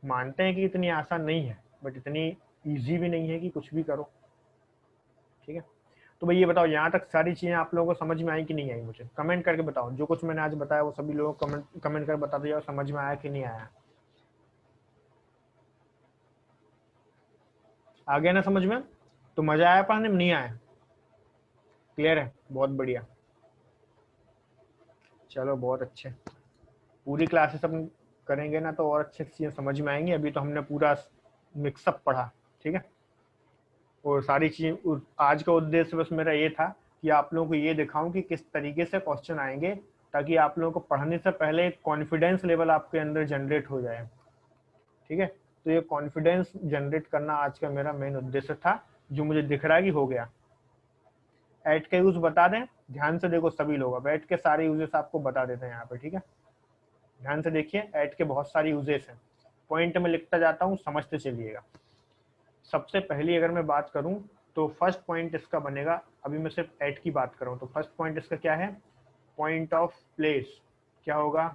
मानते हैं कि इतनी आसान नहीं है, बट इतनी इजी भी नहीं है कि कुछ भी करो, ठीक है? तो भाई ये बताओ, यहाँ तक सारी चीजें आप लोगों को समझ में आई कि नहीं आई? मुझे कमेंट करके बताओ, जो कुछ मैंने आज बताया वो सभी लोगों को कमेंट कर बता दिया समझ में आया कि नहीं आया। आ गया ना समझ में? तो मजा आया पढ़ने में, नहीं आया? क्लियर है? बहुत बढ़िया, चलो बहुत अच्छे। पूरी क्लासेस अपन करेंगे ना तो और अच्छे से चीजें समझ में आएंगी। अभी तो हमने पूरा मिक्सअप पढ़ा, ठीक है? और सारी चीजें, आज का उद्देश्य बस मेरा ये था कि आप लोगों को ये दिखाऊं कि किस तरीके से क्वेश्चन आएंगे, ताकि आप लोगों को पढ़ने से पहले एक कॉन्फिडेंस लेवल आपके अंदर जनरेट हो जाए, ठीक है? तो ये कॉन्फिडेंस जनरेट करना आज का मेरा मेन उद्देश्य था, जो मुझे दिख रहा है कि हो गया। ऐड का यूज बता दें, ध्यान से देखो सभी लोग, अब ऐड के सारे यूजेस आपको बता देते हैं यहाँ पे, ठीक है? ध्यान से देखिए, ऐड के बहुत सारे यूजेस हैं, पॉइंट में लिखता जाता हूँ, समझते चलिएगा। सबसे पहली अगर मैं बात करूं तो फर्स्ट पॉइंट इसका बनेगा, अभी मैं सिर्फ ऐड की बात करूं तो फर्स्ट पॉइंट इसका क्या है? Point of place. क्या होगा?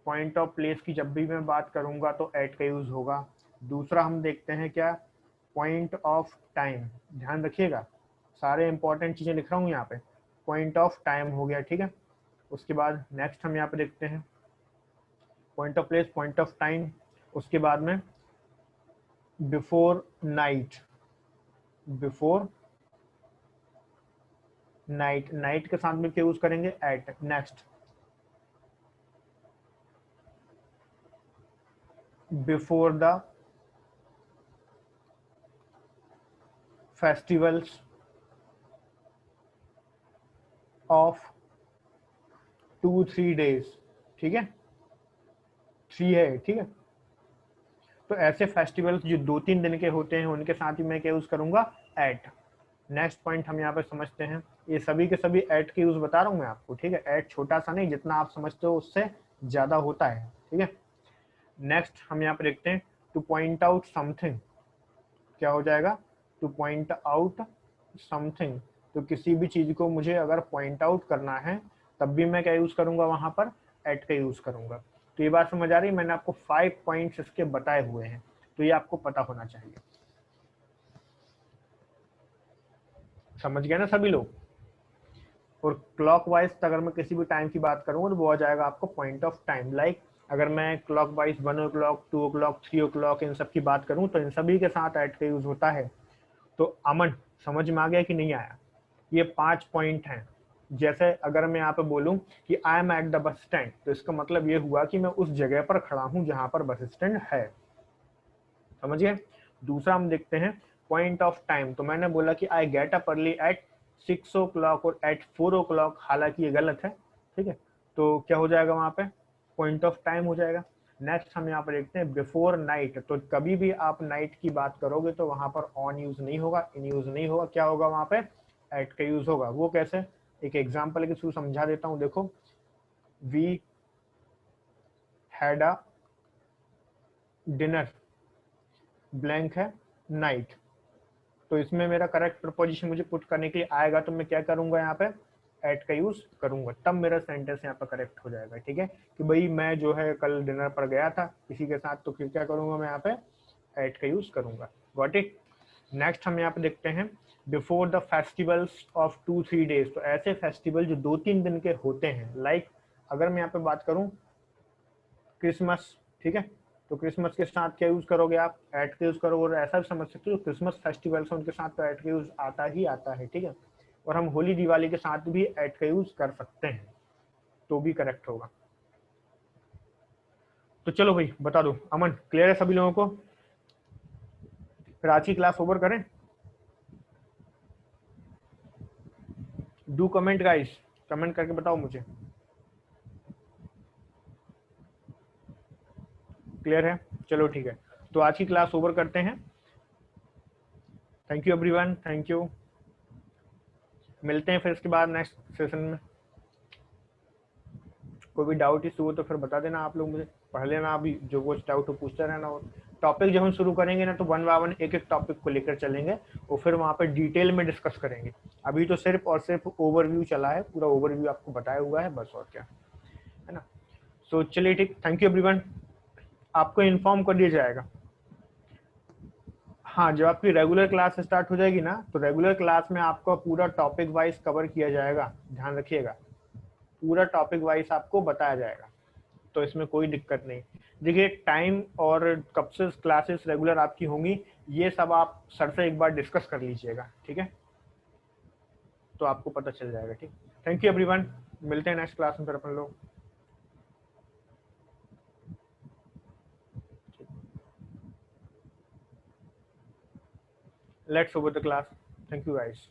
पॉइंट ऑफ प्लेस की जब भी मैं बात करूंगा तो ऐड का यूज होगा। दूसरा हम देखते हैं क्या? Point of time. ध्यान रखिएगा, सारे इंपॉर्टेंट चीजें लिख रहा हूँ यहाँ पे। पॉइंट ऑफ टाइम हो गया, ठीक है? उसके बाद नेक्स्ट हम यहाँ पे देखते हैं point of place, point of time. उसके बाद में before night. Before night, night के साथ में क्या यूज करेंगे? At. Next, before the festivals of 2-3 days, ठीक है? 3 है, ठीक है? तो ऐसे फेस्टिवल्स जो 2-3 दिन के होते हैं उनके साथ ही मैं क्या यूज करूंगा? एट। नेक्स्ट पॉइंट हम यहाँ पे समझते हैं, ये सभी के सभी एट के यूज बता रहा हूँ मैं आपको, ठीक है? एट छोटा सा नहीं, जितना आप समझते हो उससे ज्यादा होता है, ठीक है? नेक्स्ट हम यहाँ पे देखते हैं टू पॉइंट आउट समथिंग। क्या हो जाएगा? Two point out something. तो किसी भी चीज को मुझे अगर पॉइंट आउट करना है तब भी मैं क्या यूज करूंगा? वहां पर एट का यूज करूंगा। तो ये बात समझ आ रही है? मैंने आपको 5 पॉइंट्स इसके बताए हुए हैं, तो ये आपको पता होना चाहिए। समझ गए ना सभी लोग? और क्लॉकवाइज अगर मैं किसी भी टाइम की बात करूंगा तो वो आ जाएगा आपको पॉइंट ऑफ टाइम, लाइक अगर मैं clock wise 1 o'clock, 2 o'clock, 3 o'clock इन सब की बात करूं तो इन सभी के साथ एट का यूज होता है। तो अमन समझ में आ गया कि नहीं आया? ये 5 पॉइंट हैं। जैसे अगर मैं यहाँ पे बोलूं कि I am at the bus stand, तो इसका मतलब ये हुआ कि मैं उस जगह पर खड़ा हूं जहां पर बस स्टैंड है। समझ गए? दूसरा हम देखते हैं पॉइंट ऑफ टाइम। तो मैंने बोला कि I get up early at 6 o'clock और एट 4 o'clock, हालांकि ये गलत है। ठीक है, तो क्या हो जाएगा वहां पे? पॉइंट ऑफ टाइम हो जाएगा। नेक्स्ट हम यहाँ पर देखते हैं बिफोर नाइट। तो कभी भी आप नाइट की बात करोगे तो वहां पर ऑन यूज नहीं होगा, इन यूज नहीं होगा, क्या होगा वहां पे? एट का यूज होगा। वो कैसे? एक एग्जाम्पल के थ्रू समझा देता हूँ। देखो, we had a dinner, blank है नाइट। तो इसमें मेरा करेक्ट प्रपोजिशन मुझे पुट करने के लिए आएगा, तो मैं क्या करूंगा यहाँ पे? एट का यूज करूंगा, तब मेरा सेंटेंस यहाँ पर करेक्ट हो जाएगा। ठीक है, कि भाई मैं जो है कल डिनर पर गया था किसी के साथ, तो फिर क्या करूंगा मैं यहाँ पे? एट का यूज करूंगा। Got it? नेक्स्ट हम यहाँ पे देखते हैं before the festivals of 2-3 days। तो ऐसे फेस्टिवल जो 2-3 दिन के होते हैं, लाइक अगर मैं यहाँ पे बात करूं क्रिसमस, ठीक है, तो क्रिसमस के साथ क्या यूज करोगे आप? एट का यूज करोगे। और ऐसा भी समझ सकते हो क्रिसमस फेस्टिवल है उनके साथ तो एट का यूज आता ही आता है। ठीक है, और हम होली दिवाली के साथ भी एट का यूज कर सकते हैं, तो भी करेक्ट होगा। तो चलो भाई बता दो, अमन क्लियर है सभी लोगों को? फिर आज की क्लास ओवर करें? डू कमेंट गाइस, कमेंट करके बताओ मुझे। क्लियर है? चलो ठीक है, तो आज की क्लास ओवर करते हैं। Thank you everyone, thank you. मिलते हैं फिर इसके बाद नेक्स्ट सेशन में। कोई भी डाउट इशू हो तो फिर बता देना आप लोग मुझे, पढ़ लेना। अभी जो कुछ डाउट हो पूछते रहना। और टॉपिक जब हम शुरू करेंगे ना तो 1 by 1 एक एक टॉपिक को लेकर चलेंगे और फिर वहाँ पे डिटेल में डिस्कस करेंगे। अभी तो सिर्फ और सिर्फ ओवरव्यू चला है, पूरा ओवरव्यू आपको बताया हुआ है बस, और क्या है ना। सो चलिए ठीक, थैंक यू एवरीवन। आपको इन्फॉर्म कर दिया जाएगा। हाँ, जब आपकी रेगुलर क्लास स्टार्ट हो जाएगी ना, तो रेगुलर क्लास में आपको पूरा टॉपिक वाइज कवर किया जाएगा, ध्यान रखिएगा। पूरा टॉपिक वाइज आपको बताया जाएगा, तो इसमें कोई दिक्कत नहीं। देखिए, टाइम और कब से क्लासेस रेगुलर आपकी होंगी ये सब आप सर से एक बार डिस्कस कर लीजिएगा, ठीक है, तो आपको पता चल जाएगा। ठीक, थैंक यू एवरीवन, मिलते हैं नेक्स्ट क्लास में फिर अपन लोग। Let's over the class. Thank you guys.